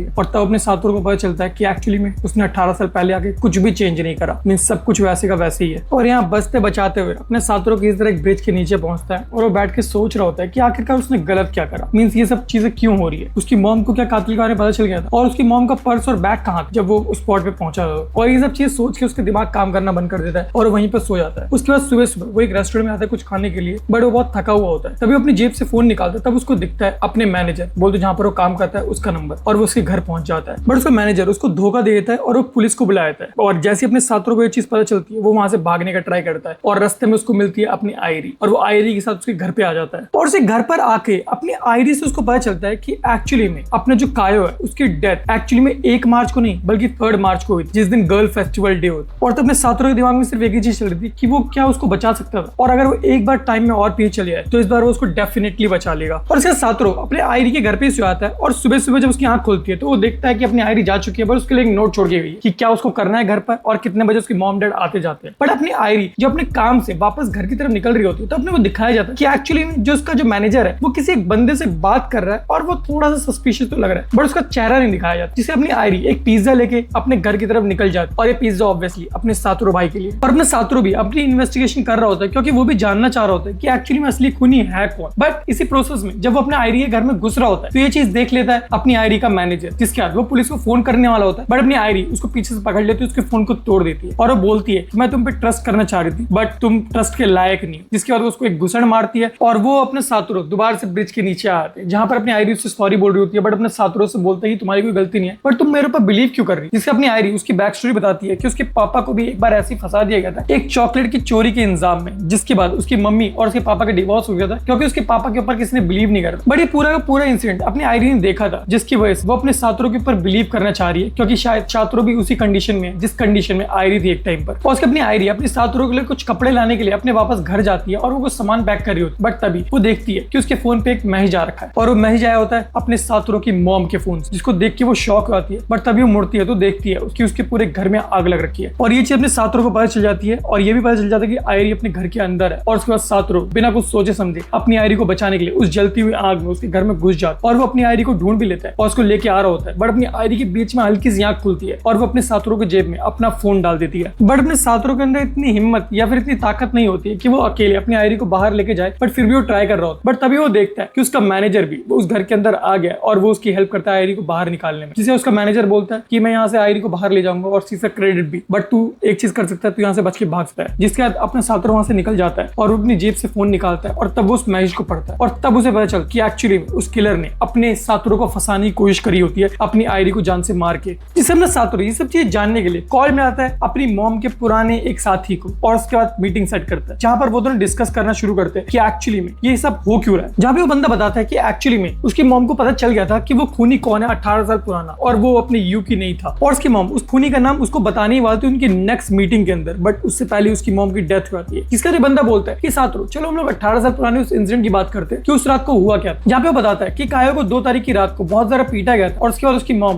है। और तब अपने सातुर को पता चलता है कि एक्चुअली में उसने 18 साल पहले आके कुछ भी चेंज नहीं करा, मींस सब कुछ वैसे का वैसे ही है। और यहाँ बचते बचाते हुए अपने सातुर की इस तरह एक ब्रिज के नीचे पहुंचता है और वो बैठ के सोच रहा होता है कि आखिरकार उसने गलत क्या करा, मींस ये सब चीजें क्यों हो रही है। उसकी मॉम को क्या कातिल के बारे में पता चल गया था, और उसकी मॉम का पर्स और बैग कहाँ था जब वो उस स्पॉट पे पहुंचा था। और ये सब चीज सोच के उसका दिमाग काम करना बंद कर देता है और वहीं पर सो जाता है। उसके बाद सुबह सुबह वो एक रेस्टोरेंट में आता है कुछ खाने के लिए, बट वो बहुत थका हुआ होता है। तभी अपनी जेब से फोन निकालता है, तब उसको दिखता है अपने मैनेजर बोलते जहाँ पर वो काम करता है उसका नंबर, और वो उसके घर पहुंच जाता है। बट उसका मैनेजर उसको धोखा दे देता है और वो पुलिस को बुला देता है। और जैसे अपने साथरों को ये चीज पता चलती है, वो वहां से भागने का ट्राई करता है और रास्ते में उसको मिलती है अपनी आयरी, और वो आयरी के साथ उसके घर पे आ जाता है। और उसे घर पर आके अपनी आयरी से उसको पता चलता है कि एक्चुअली में अपने जो कायो है उसकी डेथ एक्चुअली में 1 मार्च को नहीं बल्कि 3 मार्च को हुई, जिस दिन गर्ल फेस्टिवल डे होता। और तब अपने साथरों के दिमाग में सिर्फ एक ही चीज चल रही थी कि वो क्या उसको बचा सकता था, और अगर वो एक बार टाइम में और पीछे चले जाए तो इस बार वो उसको डेफिनेटली बचा लेगा। और इसके साथरों अपने आयरी के घर पे सो आता है, और सुबह सुबह जब उसकी आंख खुलती है तो वो देखता है कि अपनी आयरी जा चुकी है, पर उसके लिए एक नोट छोड़ के गई कि क्या उसको करना है घर पर और कितने बजे उसकी मॉम डैड आते जाते हैं। बट अपनी आयरी जो अपने काम से वापस घर की तरफ निकल रही होती है तो अपने को दिखाया जाता है कि एक्चुअली जो उसका जो मैनेजर है वो किसी एक बंदे से बात कर रहा है, और वो थोड़ा सा सस्पिशियस तो लग रहा है, बट उसका चेहरा नहीं दिखाया जाता। जिसे अपनी आयरी एक पिज्जा लेके अपने घर की तरफ निकल जाती, और ये पिज्जा ऑब्वियसली अपने सातुरो भाई के लिए। पर अपने सातुरो भी अपनी इन्वेस्टिगेशन कर रहा होता है, क्योंकि वो भी जानना चाह रहा होता है कि एक्चुअली में असली खूनी है कौन। बट इसी प्रोसेस में जब वो अपने आयरी के घर में घुस रहा होता है तो ये चीज देख लेता है अपनी आयरी का मैनेजर, जिसके बाद वो पुलिस को फोन करने वाला होता है। बट अपनी आयरी उसको पीछे से पकड़ लेती है, उसके फोन को तोड़ देती है और वो बोलती है मैं तुम पे ट्रस्ट करना चाह रही थी बट तुम ट्रस्ट के लायक नहीं। जिसके बाद उसको एक घुसड़ मारती है और वो अपने सातुरो दोबारा से ब्रिज के नीचे आते हैं, जहां पर अपनी आयरी उससे सॉरी बोल रही होती है। बट अपने सातुरो से बोलता है कि तुम्हारी कोई गलती नहीं है, बट तुम मेरे ऊपर बिलीव क्यों कर रही। जिससे अपनी आयरी उसकी बैक स्टोरी बताती है कि उसके पापा को भी एक बार ऐसे फंसा दिया गया था एक चॉकलेट की चोरी के इंजाम में, जिसके बाद उसकी मम्मी और उसके पापा का डिवोर्स हो गया था, क्योंकि उसके पापा के ऊपर किसी ने बिलीव नहीं करा। बट ये पूरा का पूरा इंसिडेंट अपनी आयरी ने देखा था, जिसकी वजह से वो अपने सातुरो के ऊपर बिलीव करना चाह रही है, क्योंकि शायद सातुरो भी उसी कंडीशन में जिस कंडीशन में आयरी थी एक टाइम पर। और उसके अपनी आयरी अपने सातुरो के लिए कुछ कपड़े लाने के लिए अपने वापस घर जाती है और वो कुछ सामान पैक कर रही होती है। बट तभी वो देखती है कि उसके फोन पे एक मैसेज आ रखा है, और वो मैसेज आया होता है अपने सातुरो की मॉम के फोन से, जिसको देख के वो शॉक हो जाती है। बट तभी वो मुड़ती है तो देखती है उसके पूरे घर में आग लग रखी है। और ये चीज अपने सातुरो को पता चल जाती है, और ये भी पता चल जाता है कि आयरी अपने घर के अंदर है। और उसके बाद सातुरो बिना कुछ सोचे समझे अपनी आयरी को बचाने के लिए उस जलती हुई आग में उसके घर में घुस जाता है, और वो अपनी आयरी को ढूंढ भी लेता है और उसको लेके आ रहा होता है। बट अपनी आयरी के बीच में हल्की सी आंख खुलती है और वो अपने सातुरो के जेब में अपना फोन डाल देती है। बट अपने सातुरो के अंदर इतनी हिम्मत या फिर इतनी ताकत नहीं होती है कि वो अकेले अपनी आयरी को बाहर लेके जाए, बट फिर भी वो ट्राई कर रहा होता है। बट तभी वो देखता है कि उसका मैनेजर भी उस घर के अंदर आ गया और वो उसकी हेल्प करता है आयरी को बाहर निकालने में। जिसे उसका मैनेजर बोलता है कि मैं यहाँ से आयरी को बाहर ले जाऊंगा और सीधा क्रेडिट भी, बट तू एक चीज कर सकता है, तू यहाँ से बच के भाग सकता है। जिसके बाद अपना सातुरो वहां से निकल जाता है और वो अपनी जेब से फोन निकालता है, और तब वो उस मैसेज को पढ़ता है, और तब उसे पता चल कि एक्चुअली उस किलर ने अपने सातुरो को फंसाने की कोशिश करी होती है अपनी आयरी को जान से मार के। जिससे अपना सातुरो ये सब चीज जानने के लिए कॉल में आता है अपनी मॉम के पुराने एक साथी को, और उसके बाद मीटिंग सेट करता है, जहां पर वो दोनों डिस्कस करना शुरू करते हैं कि एक्चुअली में ये सब हो क्यों रहा है। जहां पे वो बंदा बताता है कि एक्चुअली में उसकी मॉम को पता चल गया था कि वो खूनी कौन है 18 साल पुराना, और वो अपने यूकी नहीं था। और उसकी मॉम उस खूनी का नाम उसको बताने ही वाली थी उनकी नेक्स्ट मीटिंग के अंदर, बट उससे पहले उसकी मॉम की डेथ हो जाती है। जिसका ये बंदा बोलता है कि सातुरो चलो हम लोग 18 साल पुराने उस इंसिडेंट की बात करते हैं कि उस रात को हुआ क्या था। जहाँ पे वो बताता है कि कायो को 2 तारीख की रात को बहुत ज्यादा पीटा गया था, और उसके बाद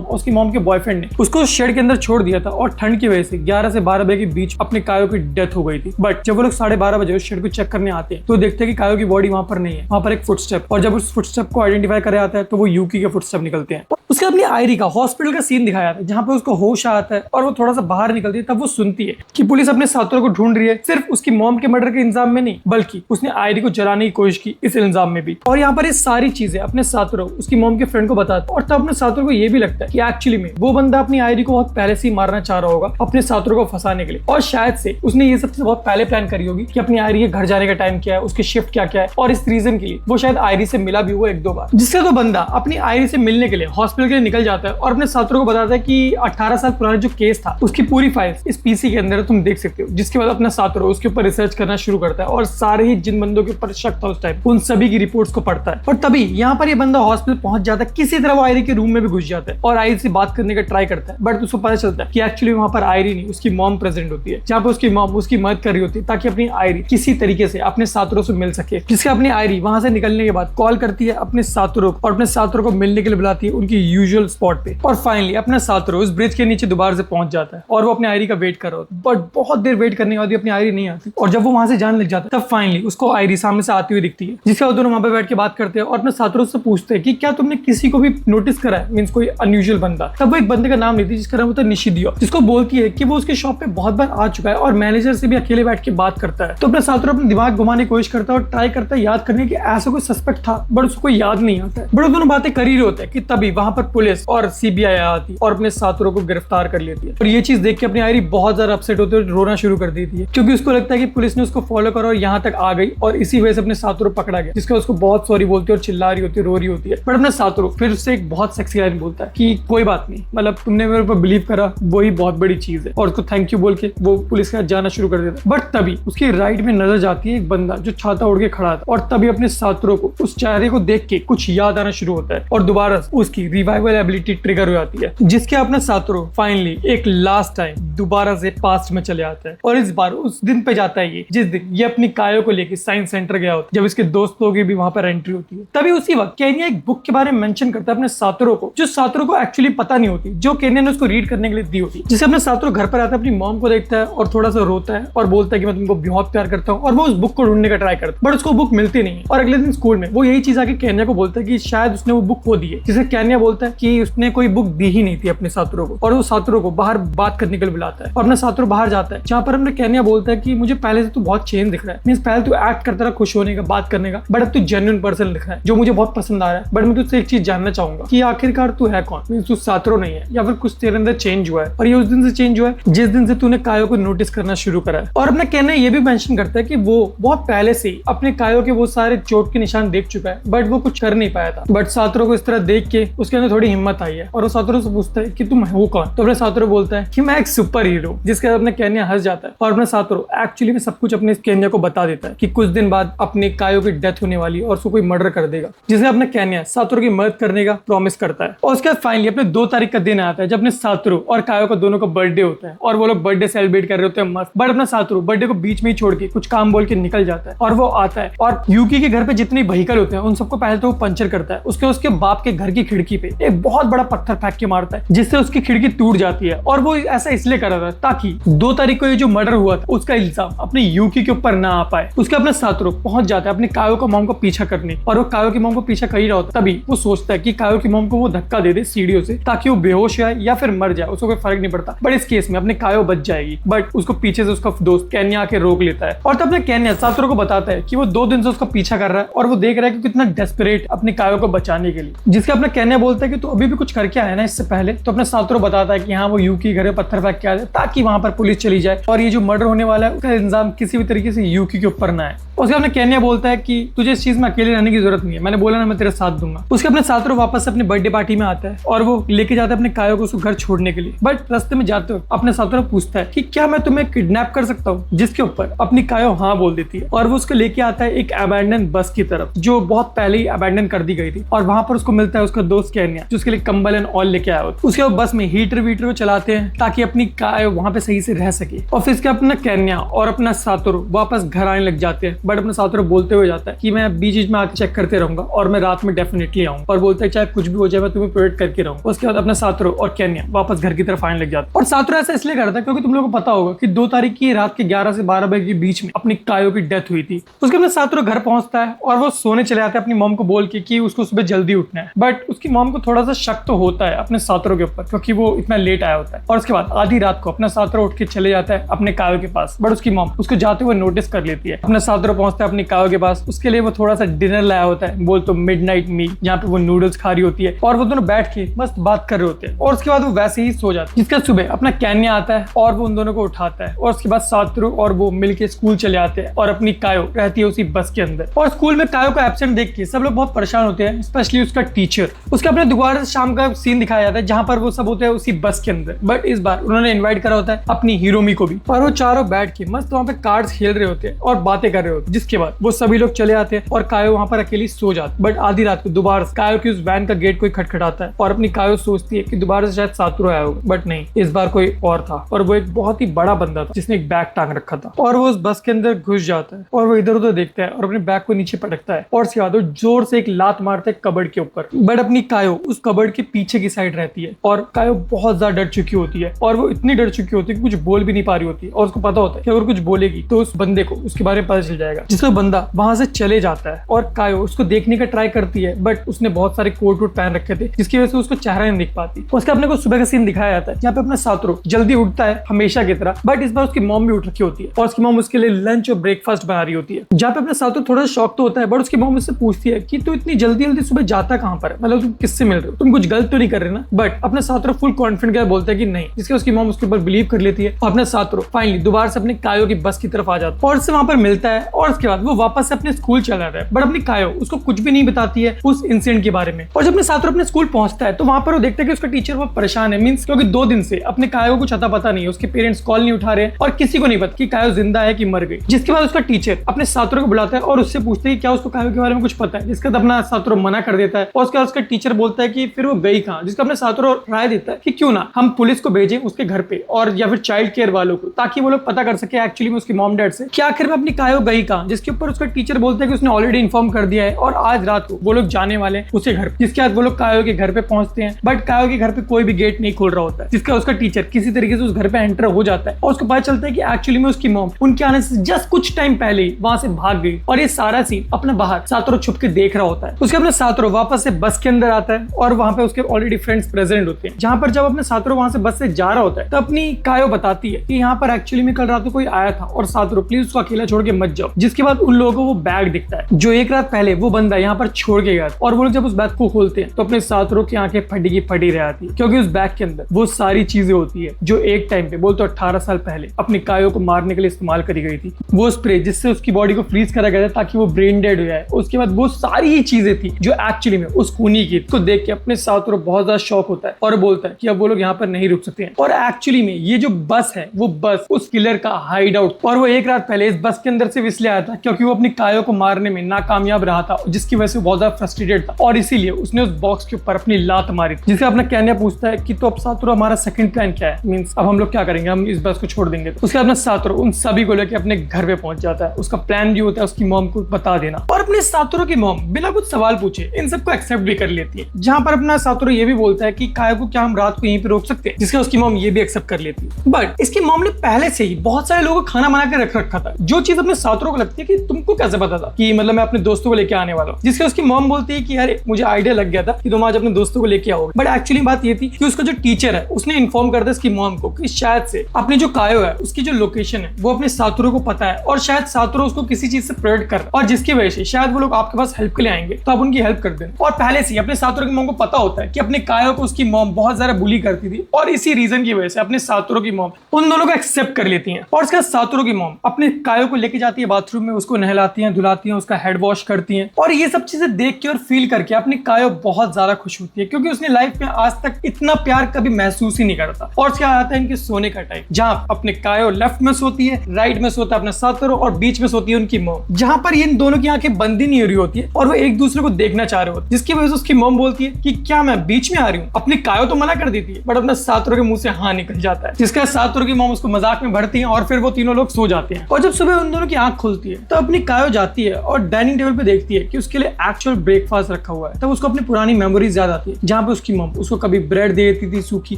उसकी मॉम के बॉयफ्रेंड ने उसको शेड के अंदर छोड़ दिया था, और ठंड की वजह से 11 से 12 बजे के बीच अपने कायो की डेथ हो गई थी। बट जब वो लोग 12:30 बजे उस शेड को चेक करने आते हैं तो देखते हैं कि कायो की बॉडी वहां पर नहीं है, वहां पर एक फुटस्टेप, और जब उस फुटस्टेप को आइडेंटिफाई करे आता है तो वो यूकी के फुटस्टेप निकलते हैं। उसके अपनी आयरी का हॉस्पिटल का सीन दिखाया था, जहां पे उसको होश आता है और वो थोड़ा सा बाहर निकलती है। तब वो सुनती है कि पुलिस अपने सातुरो को ढूंढ रही है, सिर्फ उसकी मॉम के मर्डर के इल्जाम में नहीं, बल्कि उसने आयरी को जलाने की कोशिश की इस इल्जाम में भी। और यहाँ पर ये सारी चीजें अपने सातुरो उसकी मॉम के फ्रेंड को बताता है, और तब अपने सातुरो को ये भी लगता है कि एक्चुअली में वो बंदा अपनी आयरी को बहुत पहले से ही मारना चाह रहा होगा अपने सातुरो को फंसाने के लिए, और शायद से उसने ये सबसे बहुत पहले प्लान करी होगी कि अपनी आयरी के घर जाने का टाइम क्या है, उसकी शिफ्ट क्या क्या है, और इस रीजन के लिए वो शायद आयरी से मिला भी हुआ 1-2 बार। जिससे तो बंदा अपनी आयरी से मिलने के लिए हॉस्पिटल के लिए निकल जाता है और अपने सातुरो को बताता है कि 18 साल पुराना जो केस था उसकी पूरी फाइल्स इस पीसी के अंदर तुम देख सकते हो। जिसके बाद अपना सातुरो उसके ऊपर रिसर्च करना शुरू करता है, और सारे ही जिन बंदों के ऊपर शक था उस टाइम उन सभी की रिपोर्ट्स को पढ़ता है। और तभी यहाँ पर ये बंदा हॉस्पिटल पहुंच जाता है, किसी तरह वो आयरी के रूम में भी घुस जाता है और आयरी से बात करने का ट्राई करता है। बट उसको पता चलता है कि एक्चुअली वहां पर आयरी नहीं, उसकी मॉम प्रेजेंट होती है, जहाँ पर उसकी मॉम उसकी मदद कर रही होती है ताकि अपनी आयरी किसी तरीके से अपने सातुरो से मिल सके। जिसके अपनी आयरी वहां से निकलने के बाद कॉल करती है अपने सातुरो को, और अपने सातुरो को मिलने के लिए बुलाती है उनकी यूजुअल स्पॉट पे। और फाइनली अपना सातोरू उस ब्रिज के नीचे दोबारा से पहुंच जाता है और वो अपने आयरी का वेट कर रहा होता है, बट बहुत देर वेट करने के बाद भी अपनी आयरी नहीं आती। और जब वो वहां से जाने लग जाता है तब फाइनली उसको आयरी सामने से आती हुई दिखती है, जिसके वो दोनों वहां पे बैठ के बात करते हैं और अपने सातोरू से पूछते हैं कि क्या तुमने किसी को भी नोटिस करा है, मींस कोई अनयूजुअल बंदा। तब वो एक बंदे का नाम लेती है जिसका नाम होता है निशिदियो, जिसको बोलती है कि वो उसके शॉप पे बहुत बार आ चुका है और मैनेजर से भी अकेले बैठ के बात करता है। तो अपना सातोरू अपना दिमाग घुमाने की कोशिश करता है और ट्राई करता है याद करने की ऐसा कोई सस्पेक्ट था, बट उसको याद नहीं आता है। बट वो दोनों बातें कर ही रहे होते हैं कि तभी वहां पर पुलिस और सीबीआई आती है और अपने सातोरू को गिरफ्तार कर लेती है। और ये चीज देख के अपनी आयरी बहुत ज्यादा अपसेट होती है और रोना शुरू कर देती है, क्योंकि उसको लगता है कि पुलिस ने उसको फॉलो करा और यहाँ तक आ गई और इसी वजह से अपने सातोरू पकड़ा गया, जिसका उसको बहुत सॉरी बोलती है और चिल्ला रही होती है, रो रही होती है। बट अपना सातोरू फिर उससे एक बहुत सेक्सी लाइन बोलता है कि कोई बात नहीं, मतलब तुमने मेरे ऊपर बिलीव करा, वही बहुत बड़ी चीज है। और उसको थैंक यू बोल के वो पुलिस के साथ जाना शुरू कर देता है। बट तभी उसकी राइट में नजर जाती है एक बंदा जो छाता उड़ के खड़ा था, और तभी अपने सातोरू को उस चेहरे को देख के कुछ याद आना शुरू होता है और दोबारा उसकी रिवाइवल एबिलिटी ट्रिगर हो जाती है, जिसके अपना सातोरू फाइनली एक लास्ट टाइम दोबारा से पास्ट में चले आता है। और इस बार उस दिन पे जाता है ये जिस दिन ये अपनी कायो को लेके साइंस सेंटर गया होता है, जब इसके दोस्तों की भी वहां पर एंट्री होती है। तभी उसी वक्त केन्या एक बुक के बारे में मेंशन करता है अपने सातोरू को, जो सातोरू को एक्चुअली पता नहीं होती, जो केन्या ने उसको रीड करने के लिए दी होती। जिसे अपने सातोरू घर पर आता है, अपनी मॉम को देखता है और थोड़ा सा रोता है और बोलता है कि मैं तुमको बहुत प्यार करता हूँ, और वो उस बुक को ढूंढने का ट्राई करता है, बट उसको बुक मिलती नहीं है। और अगले दिन स्कूल में वो यही चीज आके केन्या को बोलता है कि शायद उसने वो बुक खो दी है, जिसे केन्या बोलता है कि उसने कोई बुक दी ही नहीं थी अपने सातोरू को। और वो सातोरू को बाहर बात करने के लिए बुलाता है और अपना सातोरू बाहर जाता है, जहाँ पर हमने केन्या बोलता है कि मुझे पहले से तू बहुत चेंज दिख रहा है, मींस पहले तू एक्ट करता रहा खुश होने का, बात करने का, बट अब तू जेन्युइन पर्सन दिख रहा है, जो मुझे बहुत पसंद आ रहा है। बट मैं तुझसे एक चीज जानना चाहूंगा कि आखिरकार तू है कौन, मींस तू सातोरू नहीं है या फिर कुछ तेरे अंदर चेंज हुआ है। और ये उस दिन से चेंज हुआ है जिस दिन से तूने कायो को नोटिस करना शुरू करा है। और अपना केन्या ये भी मेंशन करता है कि वो बहुत पहले से ही अपने कायो के वो सारे चोट के निशान देख चुका है, बट वो कुछ कर नहीं पाया था। बट सातोरू को इस तरह देख के उसके अंदर थोड़ी हिम्मत आई है और वो सातोरू से पूछता है कि तुम हो कौन। तो अपने सातोरू बोलता है कि मैं एक सुपर हीरो, जिसके बाद अपने केन्या हंस जाता है और अपने सातोरू एक्चुअली में सब कुछ अपने केन्या को बता देता है कि कुछ दिन बाद अपने कायो की डेथ होने वाली है और उसको कोई मर्डर कर देगा, जिसे अपने केन्या सातोरू की मदद करने का प्रॉमिस करता है। और उसके बाद फाइनली अपने 2 तारीख का दिन आता है जब अपने सातोरू और कायो का दोनों का बर्थडे होता है और वो लोग बर्थडे सेलिब्रेट कर रहे होते हैं मस्त। बट अपना सातोरू बर्थडे को बीच में ही छोड़ के कुछ काम बोल के निकल जाता है और वो आता है और यूकी के घर पे जितने व्हीकल होते हैं उन सबको पहले तो वो पंचर करता है। उसके बाप के घर की खिड़की पे एक बहुत बड़ा पत्थर फेंक के मारता है, जिससे उसकी खिड़की टूट जाती है। और वो ऐसा इसलिए कर रहा था ताकि 2 तारीख को ये जो मर्डर हुआ था उसका इल्जाम अपने यूकी के ऊपर ना आ पाए। उसके अपने सातोरू पहुंच जाता है अपनी कायो का मॉम को पीछा करने, और वो कायो की मॉम को पीछा कर ही रहा होता। तभी वो सोचता है कि कायो की मॉम को वो धक्का दे दे सीढ़ियों से ताकि वो बेहोश जाए या फिर मर जाए, उसको कोई फर्क नहीं पड़ता। बट इस केस में अपने कायो बच जाएगी, बट उसको पीछे से उसका दोस्त केन्या आके रोक लेता है। और तब अपने केन्या सातोरू को बताता है कि वो 2 दिन से उसका पीछा कर रहा है और वो देख रहा है कि कितना डेस्परेट अपने कायो को बचाने के लिए। जिसके अपना केन्या बोलता है कि तू अभी भी कुछ करके आया ना इससे पहले। तो अपना सातोरू बताता है कि हाँ वो यूकी घर में पत्थर फेंक के आ जाए ताकि वहां पर पुलिस चली जाए और ये जो मर्डर होने वाला है उसका इंतजाम किसी भी तरीके से यूकी के ऊपर ना आए। उसके अपने केन्या बोलता है कि तुझे इस चीज में अकेले रहने की जरूरत नहीं है, मैंने बोला ना मैं तेरे साथ दूंगा। उसके अपने सातोरू वापस अपने बर्थडे पार्टी में आता है और वो लेके जाता है अपने कायो को उसको घर छोड़ने के लिए। बट रास्ते में जाते वक्त अपने सातोरू पूछता है कि क्या मैं तुम्हें किडनैप कर सकता हूँ, जिसके ऊपर अपनी कायो हाँ बोल देती है और वो उसको लेके आता है एक अबैंडन बस की तरफ जो बहुत पहले ही अबैंडन कर दी गई थी। और वहां पर उसको मिलता है उसका दोस्त केन्या जो उसके लिए कंबल एंड ऑयल लेके आया होता है। उसके बस में हीटर वीटर को चलाते हैं ताकि अपनी कायो वहां पे सही से रह सके। और फिर इसके अपना केन्या और अपना सातोरू वापस घर आने लग जाते हैं। बट अपना सातोरू बोलते हुए जाता है कि मैं बीच में आके चेक करते रहूंगा और मैं रात में डेफिनेटली आऊंगा, और बोलता है चाहे कुछ भी हो जाए मैं तुम्हें प्रोटेक्ट करके रहूंगा। उसके बाद अपना सातोरू और केन्या वापस घर की तरफ आने लग जाता है। और सातोरू ऐसा इसलिए करता है क्योंकि तुम लोगों को पता होगा कि 2 तारीख की रात के 11 से 12 बजे के बीच में अपनी कायो की डेथ हुई थी। उसके अपना सातोरू घर पहुंचता है और वो सोने चले जाता है अपनी मॉम को बोल के कि उसको सुबह जल्दी उठना है। बट उसकी मॉम को थोड़ा सा शक तो होता है अपने सातोरू के ऊपर क्योंकि वो इतना लेट आया होता है। और उसके बाद आधी रात को अपना सातोरू उठ के चले जाता है अपने कायो के पास। बट उसकी मॉम उसको जाते हुए नोटिस कर लेती है। अपना सातोरू पहुंचता है अपनी कायो के पास, उसके लिए वो थोड़ा सा डिनर लाया होता है, बोल तो मिडनाइट मील, जहाँ पे वो नूडल्स खा रही होती है और वो दोनों बैठ के मस्त बात कर रहे होते हैं। और उसके बाद वो वैसे ही सो जाता है। जिसका सुबह अपना केन्या आता है और वो उन दोनों को उठाता है और उसके बाद सातोरू और वो मिलके स्कूल चले आते हैं और अपनी कायो रहती है उसी बस के अंदर। और स्कूल में कायो को एब्सेंट देख के सब लोग बहुत परेशान होते हैं, स्पेशली उसका टीचर। उसके अपने दोबारा से शाम का सीन दिखाया जाता है जहाँ पर वो सब होते हैं उसी बस के अंदर। बट इस बार उन्होंने इन्वाइट करा होता है अपनी हिरोमी को भी, और वो चारों बैठ के मस्त वहाँ पे कार्ड्स खेल रहे होते हैं और बातें कर रहे होते हैं। जिसके बाद वो सभी लोग चले आते हैं और कायो वहाँ पर अकेली सो जाती। बट आधी रात को दोबारा कायो की उस वैन का गेट कोई खटखटाता है और अपनी कायो सोचती है कि दोबारा से शायद सातोरू आया होगा, बट नहीं, इस बार कोई और था और वो एक बहुत ही बड़ा बंदा था जिसने एक बैग टांग रखा था। और वो उस बस के अंदर घुस जाता है और वो इधर उधर देखता है और अपने बैग को नीचे पटकता है और उसके बाद वो जोर से एक लात मारता है कबर्ड के ऊपर। बट अपनी कायो उस कबर्ड के पीछे की साइड रहती है और कायो बहुत ज्यादा डर चुकी होती है और वो इतनी डर चुकी होती है कि कुछ बोल भी नहीं पा रही होती है और उसको पता होता है कि अगर कुछ बोलेगी तो उस बंदे को उसके बारे में पता चल जाएगा। जिससे बंदा वहां से चले जाता है और कायो उसको देखने का ट्राई करती है, बट उसने बहुत सारे कोट वोट पहन रखे थे जिसकी वजह से उसको चेहरा नहीं दिख पाती। उसके अपने को सुबह का सीन दिखाया जाता है जहाँ पे अपना सातोरू जल्दी उठता है हमेशा की तरह, बट इस बार उसकी मॉम भी उठ रखी होती है और उसकी मॉम उसके लिए लंच और ब्रेकफास्ट बना रही होती है। जहाँ पे अपना सातोरू थोड़ा शौक तो होता है, बट उसकी मॉम उससे पूछती है कि तू इतनी जल्दी जल्दी सुबह जाता कहाँ पर है, मतलब तुम किससे मिल रहे हो, तुम कुछ गलत तो नहीं कर रहे ना। बट अपना सातोरू फुल कॉन्फिडेंट बोलता है कि नहीं, जिसके उसकी मॉम उसके ऊपर बिलीव कर लेती है और अपना सातोरू फाइनली दोबारा से अपने कायो की बस की तरफ आ जाता है और उससे वहां पर मिलता है और उसके बाद वो वापस से अपने स्कूल चला रहा है। बट अपनी कायो उसको कुछ भी नहीं बताती है उस इंसिडेंट के बारे में। और जब अपने सातोरू अपने स्कूल पहुंचता है तो वहां पर वो देखता है कि उसका टीचर वो परेशान है, मींस क्योंकि 2 दिन से अपने कायो को कुछ अता पता नहीं है, उसके पेरेंट्स कॉल नहीं उठा रहे और किसी को नहीं पता कि कायो जिंदा है कि मर गई। जिसके बाद उसका टीचर अपने सातोरू को बुलाता है और उससे पूछते हैं कि क्या उसको कायो के बारे में कुछ पता है, जिसका अपना सातोरू मना कर देता है और उसके बाद उसका टीचर बोलता है कि फिर वो गई कहाँ, जिसका अपने सातोरू राय देता है कि क्यों ना हम पुलिस को भेजें उसके घर पे और या फिर चाइल्ड केयर वालों को, ताकि वो लोग पता कर सके एक्चुअली में उसकी मॉम डैड से कि आखिर में अपनी कायो गई कहाँ। जिसके ऊपर उसका टीचर बोलता है कि उसने ऑलरेडी इन्फॉर्म कर दिया है और आज रात को वो लोग जाने वाले हैं उसके घर। जिसके बाद वो लोग कायो के घर पे पहुंचते हैं, बट कायो के घर पे कोई भी गेट नहीं खोल रहा होता है। जिसका उसका टीचर किसी तरीके से उस घर पे एंटर हो जाता है और उसको पता चलता है कि एक्चुअली में उसकी मॉम उनके आने से जस्ट कुछ टाइम पहले ही वहां से भाग गई और ये सारा सीन अपना बाहर सातोरू छुप के देख रहा होता है। उसके अपने सातोरू वापस से बस के अंदर आता है और वहां पे उसके ऑलरेडी फ्रेंड्स प्रेजेंट होते हैं। जहां पर जब अपने सातोरू वहां से बस से जा रहा होता है तो अपनी कायो बताती है कि यहाँ पर एक्चुअली में कल रात को कोई आया था और सातोरू प्लीज उसको अकेला छोड़ के मत जाओ। जिसके बाद उन लोगों को वो बैग दिखता है जो एक रात पहले वो बंदा यहाँ पर छोड़ के गया और वो लोग जब उस बैग को खोलते हैं तो अपने सातोरू की आंखें फटी की फटी रह आती है, क्योंकि उस बैग के अंदर वो सारी चीजें होती है जो एक टाइम पे बोल तो 18 साल पहले अपनी कायो को मारने के लिए इस्तेमाल करी गई थी। वो स्प्रे जिससे उसकी बॉडी को फ्रीज करा गया था ताकि वो ब्रेन डेड हो जाए। उसके बाद वो सारी ही चीजें थी जो एक्चुअली में उस खूनी की को देख के अपने सातोरू बहुत ज्यादा शॉक होता है और बोलता है कि अब वो लोग यहाँ पर नहीं रुक सकते हैं। और एक्चुअली में ये जो बस है वो बस उस किलर का हाइड आउट, और वो एक रात पहले इस बस के अंदर से इसलिए आया था क्योंकि वो अपनी कायो को मारने में नाकामयाब रहा था, जिसकी वजह से बहुत ज्यादा फ्रस्ट्रेटेड था और इसीलिए उसने उस बॉक्स के ऊपर अपनी लात मारी। जिसका अपना कैन्या पूछता है कि तो अब सातोरू हमारा सेकंड प्लान क्या है, मींस अब हम लोग क्या करेंगे, हम इस बस को छोड़ देंगे। उसके बाद सातोरू उन सभी को लेकर अपने घर पे पहुंच जाता है। उसका प्लान भी होता है उसकी मॉम को बता देना और अपने सातोरू की मॉम बिना कुछ सवाल पूछे इन सबको एक्सेप्ट भी कर लेती है। जहां पर अपना सातोरू ये भी बोलता है कि कायो को क्या हम रात को यहीं पे रोक सकते हैं, जिसका उसकी मॉम ये भी एक्सेप्ट कर लेती है। बट इसकी मॉम ने पहले से ही बहुत सारे लोगों को खाना बना के रख रखा था, जो चीज अपने सातोरू को लगती है कि तुमको कैसे पता था कि मतलब मैं अपने दोस्तों को लेके आने वाला हूँ। जिसका उसकी मॉम बोलती है कि अरे मुझे आइडिया लग गया था कि तुम आज अपने दोस्तों को लेके आओगे। बट एक्चुअली बात ये थी कि उसका जो टीचर है उसने इन्फॉर्म कर दिया उसकी मॉम को कि शायद से अपनी जो कायो है उसकी जो लोकेशन है वो अपने सातोरू को पता है और शायद सातोरू उसको किसी चीज से प्रोटेक्ट कर, और जिसकी वजह से शायद वो लोग आपके पास हेल्प के लिए आएंगे तो आप उनकी हेल्प कर देना। और पहले से अपने सातोरू की मॉम को पता होता है कि अपने कायो को उसकी मॉम बहुत ज्यादा बुली करती थी और इसी रीजन की वजह से अपने सातोरू की मॉम उन दोनों को एक्सेप्ट कर लेती है। और उसके बाद सातोरू की मॉम अपने कायो को लेके जाती है बाथरूम में, उसको नहलाती है, धुलाती है, उसका हेड वॉश करती है और ये सब चीजें देख के और फील करके अपनी कायो बहुत ज्यादा खुश होती है, क्योंकि उसने लाइफ में आज तक इतना प्यार कभी महसूस ही नहीं करता। और क्या आता है इनके सोने का टाइम, जहाँ अपने कायो लेफ्ट में सोती है, राइट में सोता है अपना सातोरू और बीच में सोती है उनकी मॉम, जहाँ पर इन दोनों की आंखें बंद ही नहीं हो रही होती है और वो एक दूसरे को देखना चाह रहे होते, जिसकी वजह से उसकी मॉम बोलती है कि क्या मैं बीच में आ रही हूँ। अपनी कायो तो मना कर देती है बट अपना सातोरू के मुंह से हाँ निकल जाता है, जिसका सातोरू की मॉम उसको मजाक में भरती है और फिर वो तीनों लोग सो जाते हैं। और जब सुबह उन दोनों की आंख खुलती है तो अपनी कायो जाती है और डाइनिंग टेबल पे देखती है कि उसके लिए एक्चुअल ब्रेकफास्ट रखा हुआ है। तब उसको अपनी पुरानी मेमोरीज याद आती है, जहाँ पे उसकी मॉम उसको कभी ब्रेड दे देती थी सूखी,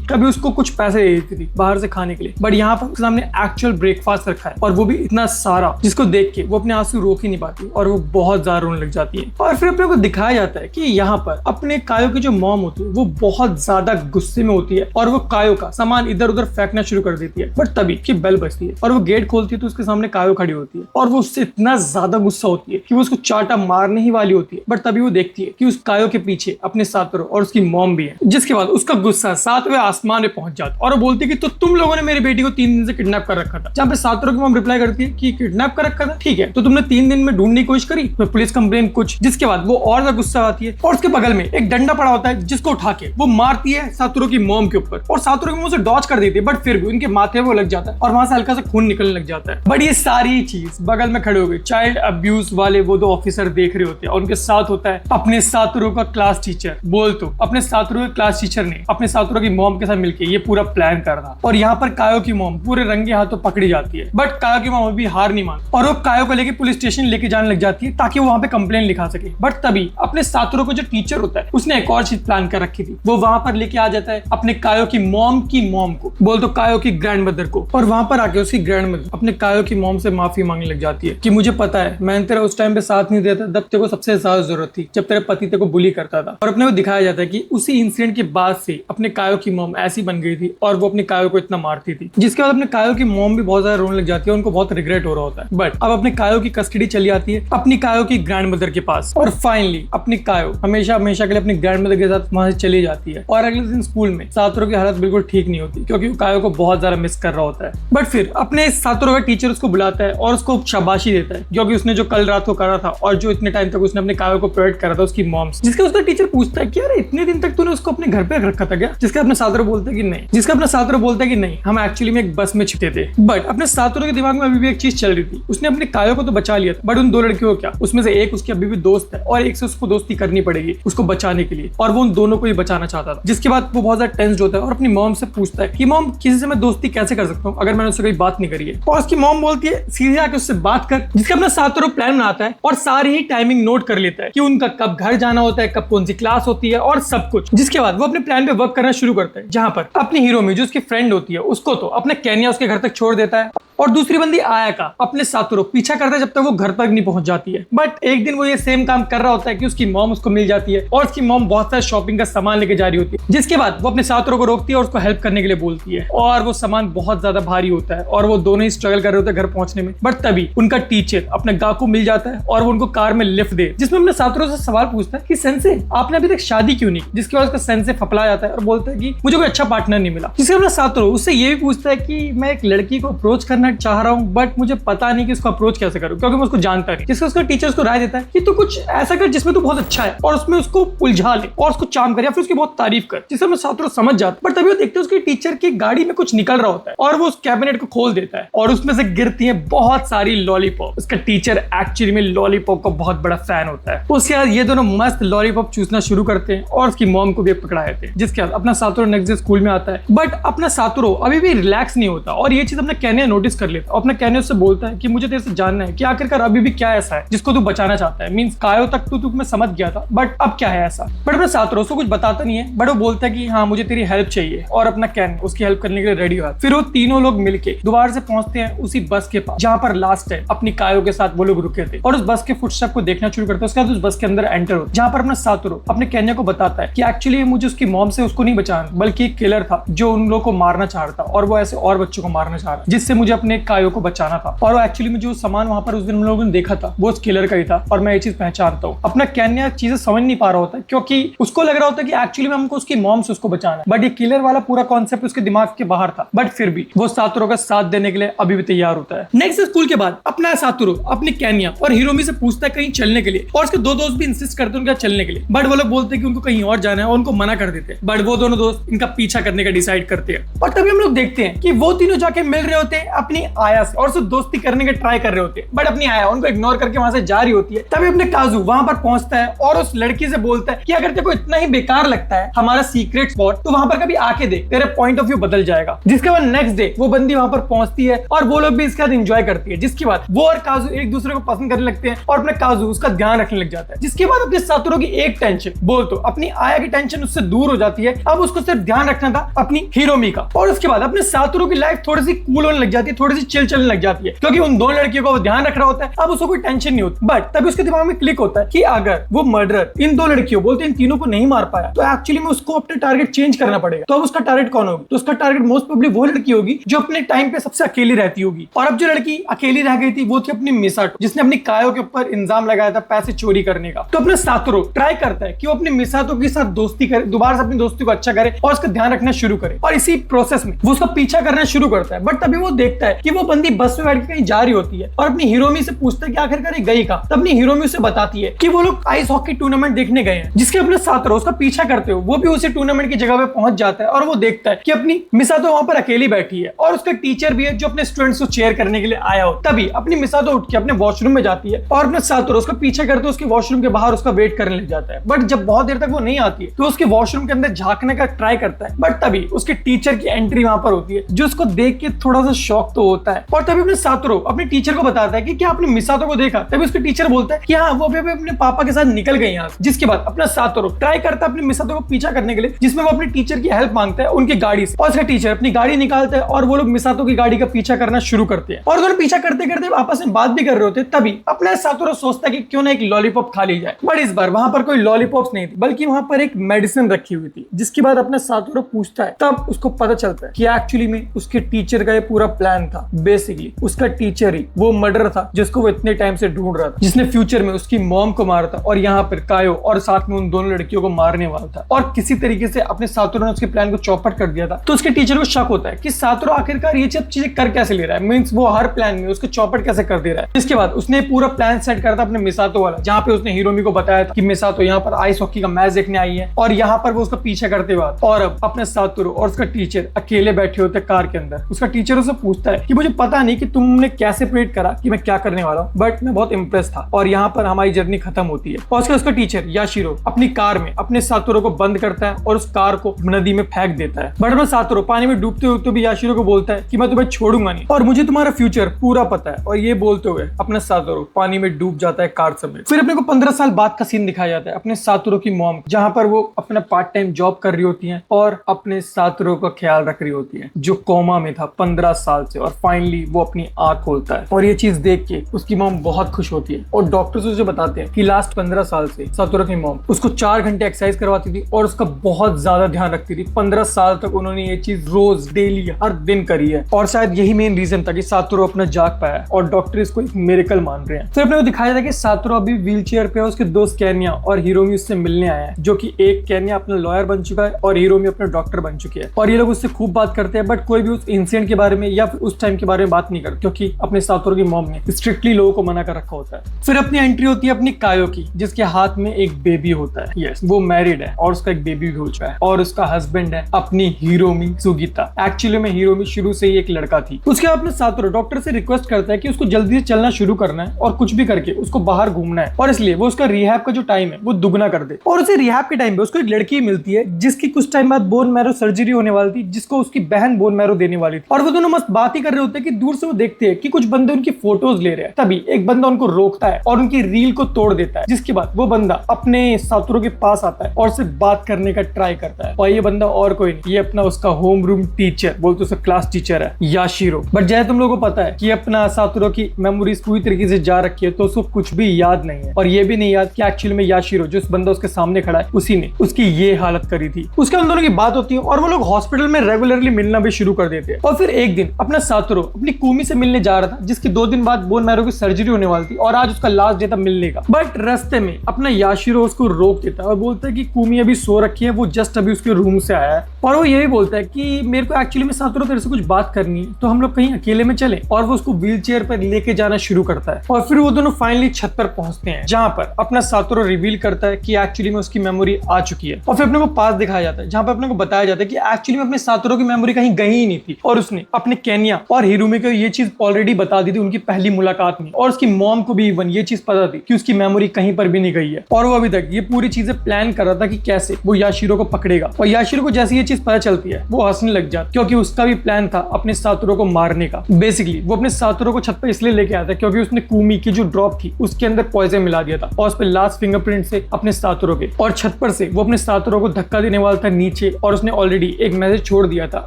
कभी उसको कुछ पैसे दे देती थी बाहर से खाने के लिए, बट यहाँ पर उसके सामने एक्चुअल ब्रेकफास्ट रखा है और वो भी इतना सारा, जिसको देख के वो अपने आंसू रोक ही नहीं पाती और वो बहुत ज्यादा रोने लग जाती है। और फिर अपने को दिखाया जाता है कि यहाँ पर अपने कायो की जो मॉम होती है वो बहुत ज्यादा गुस्से में होती है और वो कायो का सामान इधर उधर फेंकना शुरू कर देती है। बट तभी की बेल बजती है और वो गेट खोलती है तो उसके सामने कायो खड़ी होती है और वो उससे इतना ज्यादा गुस्सा होती है कि वो उसको चाटा मारने ही वाली होती है। बट तभी वो देखती है कि उस कायो के पीछे अपने सातोरू और उसकी मॉम भी है, जिसके बाद उसका गुस्सा 7वें आसमान में पहुंच जाता है और वो बोलती है कि तो तुम लोगों ने मेरी बेटी को 3 दिन से किडनैप कर रखा था। जहाँ पे सातोरू की मॉम रिप्लाई करती है कि किडनैप कर रखा था, ठीक है, तो तुमने 3 दिन में ढूंढने की कोशिश करी, तो पुलिस कंप्लेन कुछ। जिसके बाद वो और ज्यादा गुस्सा आती है और उसके बगल में एक डंडा पड़ा होता है जिसको उठा के वो मारती है सातोरू की मॉम के ऊपर और सातोरू की मॉम से डॉच कर देती है, बट फिर भी उनके माथे वो लग जाता है और वहां से हल्का सा खून निकलने लग जाता है। बट ये सारी चीज बगल में खड़े हो गए चाइल्ड अब्यूज वाले वो 2 ऑफिसर देख रहे होते हैं और उनके साथ होता है अपने सातोरू का क्लास टीचर। बोल तो अपने सातोरू के क्लास टीचर ने अपने सातोरू की मॉम के साथ मिलकर ये पूरा प्लान कर रहा और यहाँ पर कायो की मॉम पूरे रंगे हाथों पकड़ी जाती है। बट कायो की मॉम अभी हार नहीं मान और वो कायो को लेके पुलिस स्टेशन लेके जाने लग जाती है ताकि वो वहां पे कंप्लेन लिखा सके। बट तभी अपने सातोरू को जो टीचर होता है उसने उसने एक और चीज प्लान कर रखी थी। वो वहां पर लेके आ जाता है अपने कायो की मॉम को, बोल तो कायो की ग्रैंड मदर को, और वहां पर आके उसकी ग्रैंड मदर अपने कायो की मॉम से माफी मांगने लग जाती है कि मुझे पता है मैंने तेरा उस टाइम पे साथ नहीं दिया था जब तेरे को सबसे ज्यादा जरूरत थी, जब तेरे पति तेरे को बुली करता था। और अपने को दिखाया जाता है कि उसी इंसिडेंट के बाद से अपने कायो की मॉम ऐसी बन गई थी और वो अपने कायो को इतना मारती थी, जिसके बाद अपने कायो की मॉम भी बहुत ज्यादा रोने लग जाती है, उनको बहुत रिग्रेट हो रहा होता है। बट अब अपने कायो की कस्टडी चली आती है अपनी कायो की ग्रैंड मदर के पास, और फाइनली अपनी कायो हमेशा हमेशा के लिए अपनी ग्रैंड मदर के साथ वहां से चली जाती है। और अगले दिन स्कूल में सातोरू की हालत बिल्कुल ठीक नहीं होती, क्योंकि वो कायो को बहुत ज्यादा मिस कर रहा होता है। बट फिर अपने सातोरू का टीचर उसको बुलाता है और उसको शाबाशी देता है, क्योंकि उसने जो कल रात को करा था और जो इतने टाइम तक उसने अपने कायो को प्रोवाइड करा था उसकी मॉम से। जिसका उसका टीचर पूछता है कि यार इतने दिन तक तूने उसको अपने घर पे रखा था क्या? जिसका अपने सातोरू बोलता है कि नहीं, हम एक्चुअली में एक बस में छिपे थे। बट अपने सातोरू के दिमाग में अभी भी एक चीज चल रही थी, उसने अपने कायो को तो बचा लिया था, बट उन दो लड़कियों को क्या, उसमें से एक उसकी अभी भी दोस्त है और एक से उसको दोस्ती करनी पड़ेगी उसको बचाने के लिए, और वो उन दोनों को ही बचाना चाहता था। जिसके बाद वो बहुत ज्यादा टेंस्ड होता है और अपनी मॉम से पूछता है कि मॉम किसी से मैं दोस्ती कैसे कर सकता हूँ अगर मैंने उससे कोई बात नहीं करी है। और उसकी मॉम बोलती है सीधे आके उससे बात कर। जिसका अपना सातोरू प्लान बनाता है और सारी ही टाइमिंग नोट कर लेता है कि उनका कब घर जाना होता है, कब कौन सी क्लास होती है और सब कुछ। जिसके बाद वो अपने प्लान पे वर्क करना शुरू करता है, जहां पर अपनी हिरोमी जो उसकी फ्रेंड होती है उसको तो अपने केन्या उसके घर तक छोड़ देता है, और दूसरी बंदी आया का अपने सातोरू पीछा करता है जब तक वो घर तक नहीं पहुंच जाती है। बट एक दिन वो ये सेम काम कर रहा होता है कि उसकी मॉम उसको मिल जाती है और उसकी मॉम बहुत सारा शॉपिंग का सामान लेके जा रही होती है। जिसके बाद वो अपने सातोरू को रोकती है और उसको हेल्प करने के लिए बोलती है, और वो सामान बहुत ज्यादा भारी होता है और वो दोनों ही स्ट्रगल कर रहे होते हैं घर पहुंचने में। बट तभी उनका टीचर अपने गाकू मिल जाता है और वो उनको कार में लिफ्ट दे, जिसमें अपने सातोरू से सवाल पूछता है कि सेंसे आपने अभी तक शादी क्यों नहीं? जिसके बाद उसका सेंसे फपला जाता है और बोलता है कि मुझे कोई अच्छा पार्टनर नहीं मिला। जिसके अपना सातोरू उससे ये भी पूछता है कि मैं एक लड़की को अप्रोच करना चाह रहा हूँ, बट मुझे पता नहीं कि उसको अप्रोच कैसे करूं, क्योंकि मैं उसको जानता नहीं। जिससे उसका टीचर उसको राय देता है कि तू कुछ ऐसा कर जिसमें तू बहुत अच्छा है और उसमें उसको उलझा ले और उसको चार्म कर या फिर उसकी बहुत तारीफ कर। जिससे मैं सातोरू समझ जाता, बट तभी वो देखते हैं उसके टीचर की गाड़ी में कुछ निकल रहा होता है और वो उस कैबिनेट को खोल देता है और उसमें से गिरती है बहुत सारी लॉलीपॉप। उसका टीचर एक्चुअली में लॉलीपॉप का बहुत बड़ा फैन होता है। उसके बाद ये दोनों मस्त लॉलीपॉप चूसना शुरू करते हैं और उसकी मॉम को भी पकड़ा देते हैं। जिसके बाद अपना सातोरू नेक्स्ट डे स्कूल में आता है, बट अपना सातोरू अभी भी रिलैक्स नहीं होता और ये चीज अपना केन्या नोटिस कर लेता और अपना केन्या उससे बोलता है कि मुझे तेरे से जानना है कि आखिरकार अभी भी क्या ऐसा है जिसको तू बचाना चाहता है। मींस कायो तक तू मैं समझ गया था, बट अब क्या है ऐसा? बट अपना सातोरू उसको कुछ बताता नहीं है, बट वो बोलता है कि हाँ मुझे तेरी हेल्प चाहिए, और अपना केन उसकी हेल्प करने के लिए रेडी हुआ। फिर वो तीनों लोग मिलके दोबारा से पहुंचते हैं उसी बस के पास जहां पर लास्ट टाइम अपनी कायो के साथ वो लोग रुके थे, और उस बस के फुटस्टेप को देखना शुरू करते हैं। उसके बाद उस बस के अंदर एंटर होता है जहां पर अपना सातोरू अपने केन्या को बताता है कि एक्चुअली मुझे उसकी मॉम से उसको नहीं बचाना, बल्कि एक किलर था जो उन लोगों को मारना चाह रहा था और वो ऐसे और बच्चों को मारना चाह रहा, जिससे मुझे अपने कायो को बचाना था। और वो एक्चुअली में जो सामान वहां पर उस दिन हम लोगों ने देखा था वो उस किलर का ही था, और मैं ये चीज पहचानता हूँ। अपना केन्या चीजें समझ नहीं पा रहा होता क्योंकि उसको लग रहा होता है कि एक्चुअली में हमको उसकी मॉम से उसको बचाना है, बट ये किलर वाला पूरा कॉन्सेप्ट उसके दिमाग के बाहर था। बट फिर भी वो सातोरू का साथ देने के लिए अभी भी तैयार होता है। नेक्स्ट स्कूल के बाद अपना सातोरू अपने केन्या और हिरोमी से पूछता है कहीं चलने के लिए, और उसके दो दोस्त भी इंसिस्ट करते हैं उनका चलने के लिए, बट वो लोग बोलते हैं कि उनको कहीं और जाना है और उनको मना कर देते हैं। बट वो दोनों दोस्त इनका पीछा करने का डिसाइड करते हैं, और तभी हम लोग देखते हैं कि वो तीनों जाके मिल रहे होते हैं अपनी आया से और उससे दोस्ती करने के ट्राई कर रहे होते हैं, बट अपनी आया उनको इग्नोर करके वहां से जा रही होती है। तभी अपने काजू वहां पर पहुंचता है और उस लड़की से बोलता है कि अगर तेरे को इतना ही बेकार लगता है हमारा सीक्रेट स्पॉट, तो वहां पर कभी आके देख, तेरे पॉइंट ऑफ व्यू बदल जाएगा। जिसके बाद नेक्स्ट डे वो बंदी वहां पर पहुंचती है और वो लोग भी इसके साथ एंजॉय करती है। जिसके बाद वो और काजू एक दूसरे को पसंद करने लगते हैं और अपने काजू उसका ध्यान रखने लग जाता है। जिसके बाद अपने सातोरू की एक टेंशन बोल तो अपनी आया की टेंशन उससे दूर हो जाती है। अब उसको सिर्फ ध्यान रखना था अपनी हिरोमी का, और उसके बाद अपने सातोरू की लाइफ थोड़ी सी कूल होने लग जाती है, थोड़ी सी चिल चलने लग जाती है, क्योंकि उन दो लड़कियों को वो ध्यान रख रहा होता है। अब उसको कोई टेंशन नहीं होती। बट तभी उसके दिमाग में क्लिक होता है कि अगर वो मर्डरर इन दो लड़कियों बोलते इन तीनों को नहीं मार पाया तो एक्चुअली में उसको अपने टारगेट चेंज करना पड़ेगा। तो अब उसका टारगेट कौन होगी? तो उसका टारगेट मोस्ट प्रोबेबली वो लड़की होगी जो अपने टाइम पे सबसे अकेली रहती होगी। और अब जो लड़की अकेली रह गई थी वो थी अपनी मिसाटो, जिसने अपनी कायो के ऊपर इल्जाम लगाया था पैसे चोरी करने का। तो अपने सातोरू ट्राई करता है कि वो अपनी मिसाटो के साथ दोस्ती करे, दोबारा से अपनी दोस्ती को अच्छा करे और उसका ध्यान रखना शुरू करे, और इसी प्रोसेस में वो उसका पीछा करना शुरू करता है। बट तभी वो देखता है कि वो बंदी बस में बैठ के कहीं जा रही होती है और अपनी हिरोमी से पूछता है कि आखिरकार ये गई कहां। तब अपनी हिरोमी उसे बताती है कि वो लोग आइस हॉकी टूर्नामेंट देखने गए हैं। जिसके अपने सातोरू उसका पीछा करते हो वो भी उसी टूर्नामेंट की जगह पे पहुंच जाता है और वो देखता है कि अपनी मिसाटो वहां पर अकेली बैठी है और उसका टीचर भी है जो अपने स्टूडेंट्स को चेयर करने के लिए आया हो। तभी अपनी मिसाटो उठ के अपने वॉशरूम में जाती है और अपने सातोरू उसका पीछा करते उसके वॉशरूम के बाहर उसका वेट करने लग जाता है। बट जब बहुत देर तक वो नहीं आती है तो उसके वॉशरूम के अंदर झांकने का ट्राई करता है, बट तभी उसके टीचर की एंट्री वहां पर होती है जो उसको देख के थोड़ा सा शॉक तो होता है। और तभी अपने सातोरू अपने टीचर को बताता है कि क्या आपने मिसातो को देखा। तभी उसके टीचर बोलता है कि हाँ, वो अभी अपने पापा के साथ निकल गई यहाँ से। जिसके बाद अपना सातोरू ट्राई करता है अपने मिसातो को पीछा करने के लिए, जिसमें वो अपने टीचर की हेल्प मांगता है उनकी गाड़ी से। और उसका टीचर अपनी गाड़ी निकालता है और वो लोग मिसातो की गाड़ी का पीछा करना शुरू करते हैं। और दोनों पीछा करते करते आपस में बात भी कर रहे होते हैं। तभी अपना सातोरू सोचता है कि क्यों ना एक लॉलीपॉप खा ली जाए। बट इस बार वहां पर कोई लॉलीपॉप्स नहीं थी, बल्कि वहां पर एक मेडिसिन रखी हुई थी। जिसके बाद अपना सातोरू पूछता है, तब उसको पता चलता है कि एक्चुअली में उसके टीचर का ये पूरा प्लान था। बेसिकली उसका टीचर ही वो मर्डर था जिसको वो इतने टाइम से ढूंढ रहा था, जिसने फ्यूचर में उसकी मॉम को मारा था और यहाँ पर कायो और साथ में उन दोनों लड़कियों को मारने वाला था। और किसी तरीके से अपने सातोरू ने उसके प्लान को चौपट कर दिया था। तो उसके टीचर को शक होता है कि सातोरू आखिरकार ये सब चीजें कर कैसे ले रहा है, मींस वो हर प्लान में उसको चौपट कैसे कर दे रहा है। इसके बाद उसने पूरा प्लान सेट करा था अपने मिसातो वाला, जहाँ पे उसने हिरोमी को बताया था कि मिसातो यहाँ पर आइस हॉकी का मैच देखने आई है और यहाँ पर वो उसका पीछे करते हुए। और अब अपने सातोरू और उसका टीचर अकेले बैठे होते कार के अंदर। उसका टीचर उससे पूछता है कि मुझे पता नहीं कि तुमने कैसे प्रेडिक्ट करा कि मैं क्या करने वाला हूँ, बट मैं बहुत इंप्रेस था। और यहाँ पर हमारी जर्नी खत्म होती है। और उसका टीचर याशिरो अपनी कार में अपने सातोरू को बंद करता है और उस कार को नदी में फेंक देता है। बट अपना सातोरू पानी में डूबते हुए तो भी याशिरो को बोलता है कि मैं तुम्हें छोड़ूंगा नहीं और मुझे तुम्हारा फ्यूचर पूरा पता है। और ये बोलते हुए अपना सातोरू पानी में डूब जाता है कार समेत। फिर अपने को 15 साल बाद का सीन दिखाया जाता है अपने सातोरू की मॉम, जहाँ पर वो अपना पार्ट टाइम जॉब कर रही होती है और अपने सातोरू का ख्याल रख रही होती है, जो कोमा में था 15 साल से। और फाइनली वो अपनी आंख खोलता है और ये चीज देख के उसकी मॉम बहुत खुश होती है। और डॉक्टर्स उसे बताते हैं कि लास्ट 15 साल से सातोरू की मॉम उसको 4 घंटे एक्सरसाइज करवाती थी और उसका बहुत ज्यादा ध्यान रखती थी। 15 साल तक उन्होंने ये चीज रोज डेली हर दिन करी है। और शायद यही मेन रीजन था कि सातोरू अपना जाग पाया और डॉक्टर इसको एक मिरेकल मान रहे हैं। फिर अपने को दिखाया था कि सातोरू अभी व्हील चेयर पे है। उसके दोस्त केन्या और हिरोमी उससे मिलने आए हैं, जो कि एक केन्या अपना लॉयर बन चुका है और हिरोमी अपना डॉक्टर बन चुकी है। और ये लोग उससे खूब बात करते हैं, बट कोई भी उस इंसिडेंट के बारे में या फिर उस टाइम के बारे में बात नहीं करते, क्योंकि अपने सातोरू की मॉम ने स्ट्रिक्टली लोगों को मना कर रखा होता है। फिर अपनी एंट्री होती है अपनी कायो की, जिसके हाथ में एक बेबी होता है। यस, वो मैरिड है और उसका एक बेबी भी हो चुका है। और उसका हस्बैंड है अपनी हिरोमी सुगीता। एक्चुअली में हिरोमी शुरू से ही एक लड़का थी। उसके बाद अपने सातोरू डॉक्टर से रिक्वेस्ट करता है कि उसको जल्दी से चलना शुरू करना है और कुछ भी करके उसको बाहर घूमना है, और इसलिए वो उसका रिहैब का जो टाइम है वो दुगना कर दे। और उसे रिहैब के टाइम पे उसको एक लड़की मिलती है जिसकी कुछ टाइम बाद बोन मैरो सर्जरी होने वाली थी, जिसको उसकी बहन बोन मैरो देने वाली थी। और वो दोनों मस्त बात ही कर रहे होते हैं कि दूर से वो देखते हैं कि कुछ बंदे उनकी फोटोज ले रहे हैं। तभी एक बंदा उनको रोकता है और उनकी रील को तोड़ देता है। जिसके बाद वो बंदा अपने सातोरू के पास आता है और उससे बात करने का ट्राई करता है। और ये बंदा और कोई नहीं, ये अपना उसका होम रूम टीचर, बोलते उसका क्लास टीचर है, याशिरो। बट जैसे तुम लोगों को पता है कि अपना सातोरू की मेमोरीज पूरी तरीके से जा रखी है, तो उसको कुछ भी याद नहीं है। और ये भी नहीं याद कि एक्चुअली में याशिरो, जो बंदा उसके सामने खड़ा है, उसी ने उसकी ये हालत करी थी। उसके उन दोनों की बात होती है और वो लोग हॉस्पिटल में रेगुलरली मिलना भी शुरू कर देते हैं। और फिर एक दिन अपना सातोरू अपनी कुमी से मिलने जा रहा था, जिसकी 2 दिन बाद बोन मैरो की सर्जरी होने वाली थी और आज उसका लास्ट डे था मिलने का। बट रास्ते में अपना याशिरो उसको रोक देता है और बोलता है कि कुमी अभी सो रखी है, वो जस्ट अभी उसके रूम से आया है। और वो यही बोलता है कि मेरे को एक्चुअली में सातोरू तेरे से कुछ बात करनी है, तो हम लोग कहीं अकेले में चले। और वो उसको व्हील चेयर पर लेके जाना शुरू करता है। और फिर वो दोनों फाइनली छत पर पहुंचते हैं, जहां पर अपना सातोरू रिवील करता है कि एक्चुअली में उसकी मेमोरी आ चुकी है। और फिर अपने को पास दिखाया जाता है, जहां पर अपने को बताया जाता है कि एक्चुअली में अपने सातोरू की मेमोरी कहीं गई ही नहीं थी और उसने अपने केन्या और हिरोमी को ये चीज ऑलरेडी बता दी थी उनकी पहली मुलाकात में। और उसकी मॉम को भी इवन ये चीज पता थी कि उसकी मेमोरी कहीं पर भी नहीं गई है। और वो अभी तक ये पूरी चीजें प्लान कर रहा था कि कैसे वो याशिरो को पकड़ेगा। और याशिरो को जैसे ये चीज पता चलती है वो हंसने लग जाता, क्योंकि उसका भी प्लान था अपने सातोरू को मारने का। बेसिकली वो अपने सातोरू को छत पर इसलिए लेके आया था क्योंकि उसने कुमी की जो ड्रॉप थी उसके अंदर पॉइजन मिला दिया था और उस पर लास्ट फिंगरप्रिंट से अपने सातोरू के। और छत पर से वो अपने सातोरू को धक्का देने वाला था नीचे, और उसने ऑलरेडी एक मैसेज छोड़ दिया था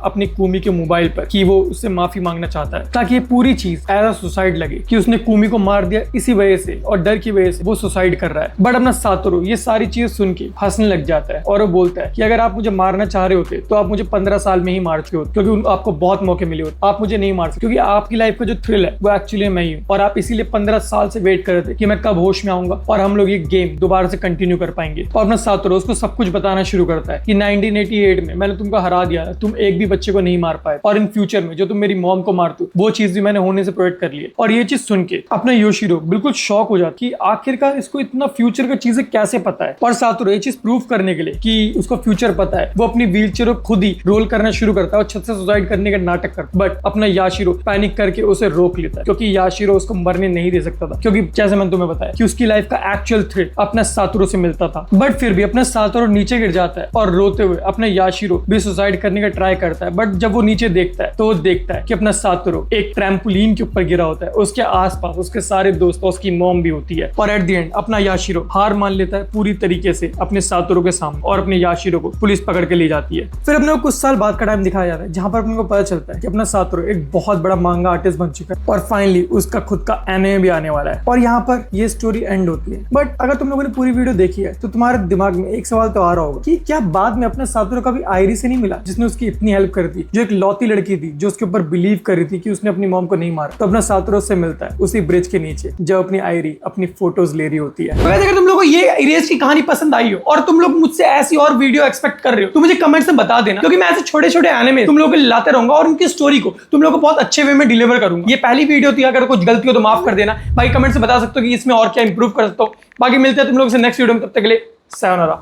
अपनी कुमी के मोबाइल पर कि वो उससे माफी मांगना चाहता है, ताकि ये पूरी चीज एज अ सुसाइड लगे कि उसने कुमी को मार दिया इसी वजह से, और डर की वजह से वो सुसाइड कर रहा है। बट अपना सातोरू ये सारी चीज सुन के हंसने लग जाता है और वो बोलता है कि अगर आप मुझे मारना चाह रहे होते तो आप मुझे 15 साल में ही मार चुके होते, क्योंकि आपको बहुत मौके मिले होते। आप मुझे नहीं मार सकते क्योंकि आपकी लाइफ का जो थ्रिल है वो एक्चुअली मैं ही हूँ, और आप इसीलिए 15 साल से वेट कर रहे थे कि मैं कब होश में आऊंगा और हम लोग ये गेम दोबारा से कंटिन्यू कर पाएंगे। और अपना सातोरू उसको सब कुछ बताना शुरू करता है कि 1988 में मैंने तुमको हरा दिया, तुम एक भी बच्चे को नहीं मार पाए, और इन फ्यूचर में जो तुम मेरी मॉम को मारते हो वो चीज भी मैंने होने से प्रोटेक्ट कर ली है। और ये चीज सुन के अपना योशिरो बिल्कुल शॉक हो जाता कि आखिरकार इसको इतना फ्यूचर का चीजें कैसे पता है। और सातोरू ये चीज प्रूव करने के लिए कि उसको फ्यूचर पता है, वो अपनी व्हीलचेयर को खुद ही रोल करना शुरू करता है और छत से सुसाइड करने का नाटक करता है। बट अपना याशिरो पैनिक करके उसे रोक लेता है, क्योंकि याशिरो उसको मरने नहीं दे सकता था, क्योंकि जैसे मैंने तुम्हें बताया कि उसकी लाइफ का एक्चुअल थ्रिल अपना सातोरू से मिलता था। बट फिर भी अपना सातोरू नीचे गिर जाता है और रोते हुए अपना याशिरो भी सुसाइड करने का ट्राई करता है। बट जब वो नीचे देखता है तो वो देखता है कि अपना सातोरू एक ट्रैम्पोलिन के ऊपर गिरा होता है, उसके आसपास उसके सारे दोस्त, उसकी मॉम भी होती है, और एट द एंड अपना याशिरो हार मान लेता है पूरी तरीके से अपने सातोरू के सामने, और अपने याशिरो को पुलिस पकड़ के ले जाती है। फिर अपने को कुछ साल बाद का टाइम दिखाया जाता है जहां पर अपने को पता चलता है कि अपना सातोरू एक बहुत बड़ा मांगा आर्टिस्ट बन चुका है, और फाइनली उसका खुद का एनिमे भी आने वाला है, और यहाँ पर ये स्टोरी एंड होती है। बट अगर तुम लोगों ने पूरी वीडियो देखी है तो तुम्हारे दिमाग में एक सवाल तो आ रहा होगा कि क्या बाद में अपना सातोरू कभी आयरी से नहीं मिला, जिसने उसकी इतनी हेल्प करी थी, जो एक लौती लड़की थी जो उसके ऊपर बिलीव कर रही थी कि उसने अपनी मॉम को नहीं मारा। तो अपना सातोरू से मिलता है उसी ब्रिज के नीचे जब अपनी आयरी अपनी फोटोज ले रही होती है। तो अगर तुम लोगों को ये इरेज की कहानी पसंद आई हो और तुम लोग मुझसे ऐसी और वीडियो एक्सपेक्ट कर रहे हो तो मुझे कमेंट में बता देना, क्योंकि मैं ऐसे छोटे छोटे एनिमे तुम लोगों को लाते रहूंगा और उनकी स्टोरी को तुम लोगों को बहुत अच्छे वे में डिलीवर करूंगा। ये पहली वीडियो थी, अगर कुछ गलती हो तो माफ कर देना। भाई कमेंट से बता सकते हो कि इसमें और क्या इंप्रूव कर सकता हूं। बाकी मिलते हैं तुम लोगों से नेक्स्ट वीडियो में, तब तक के लिए सायोनारा।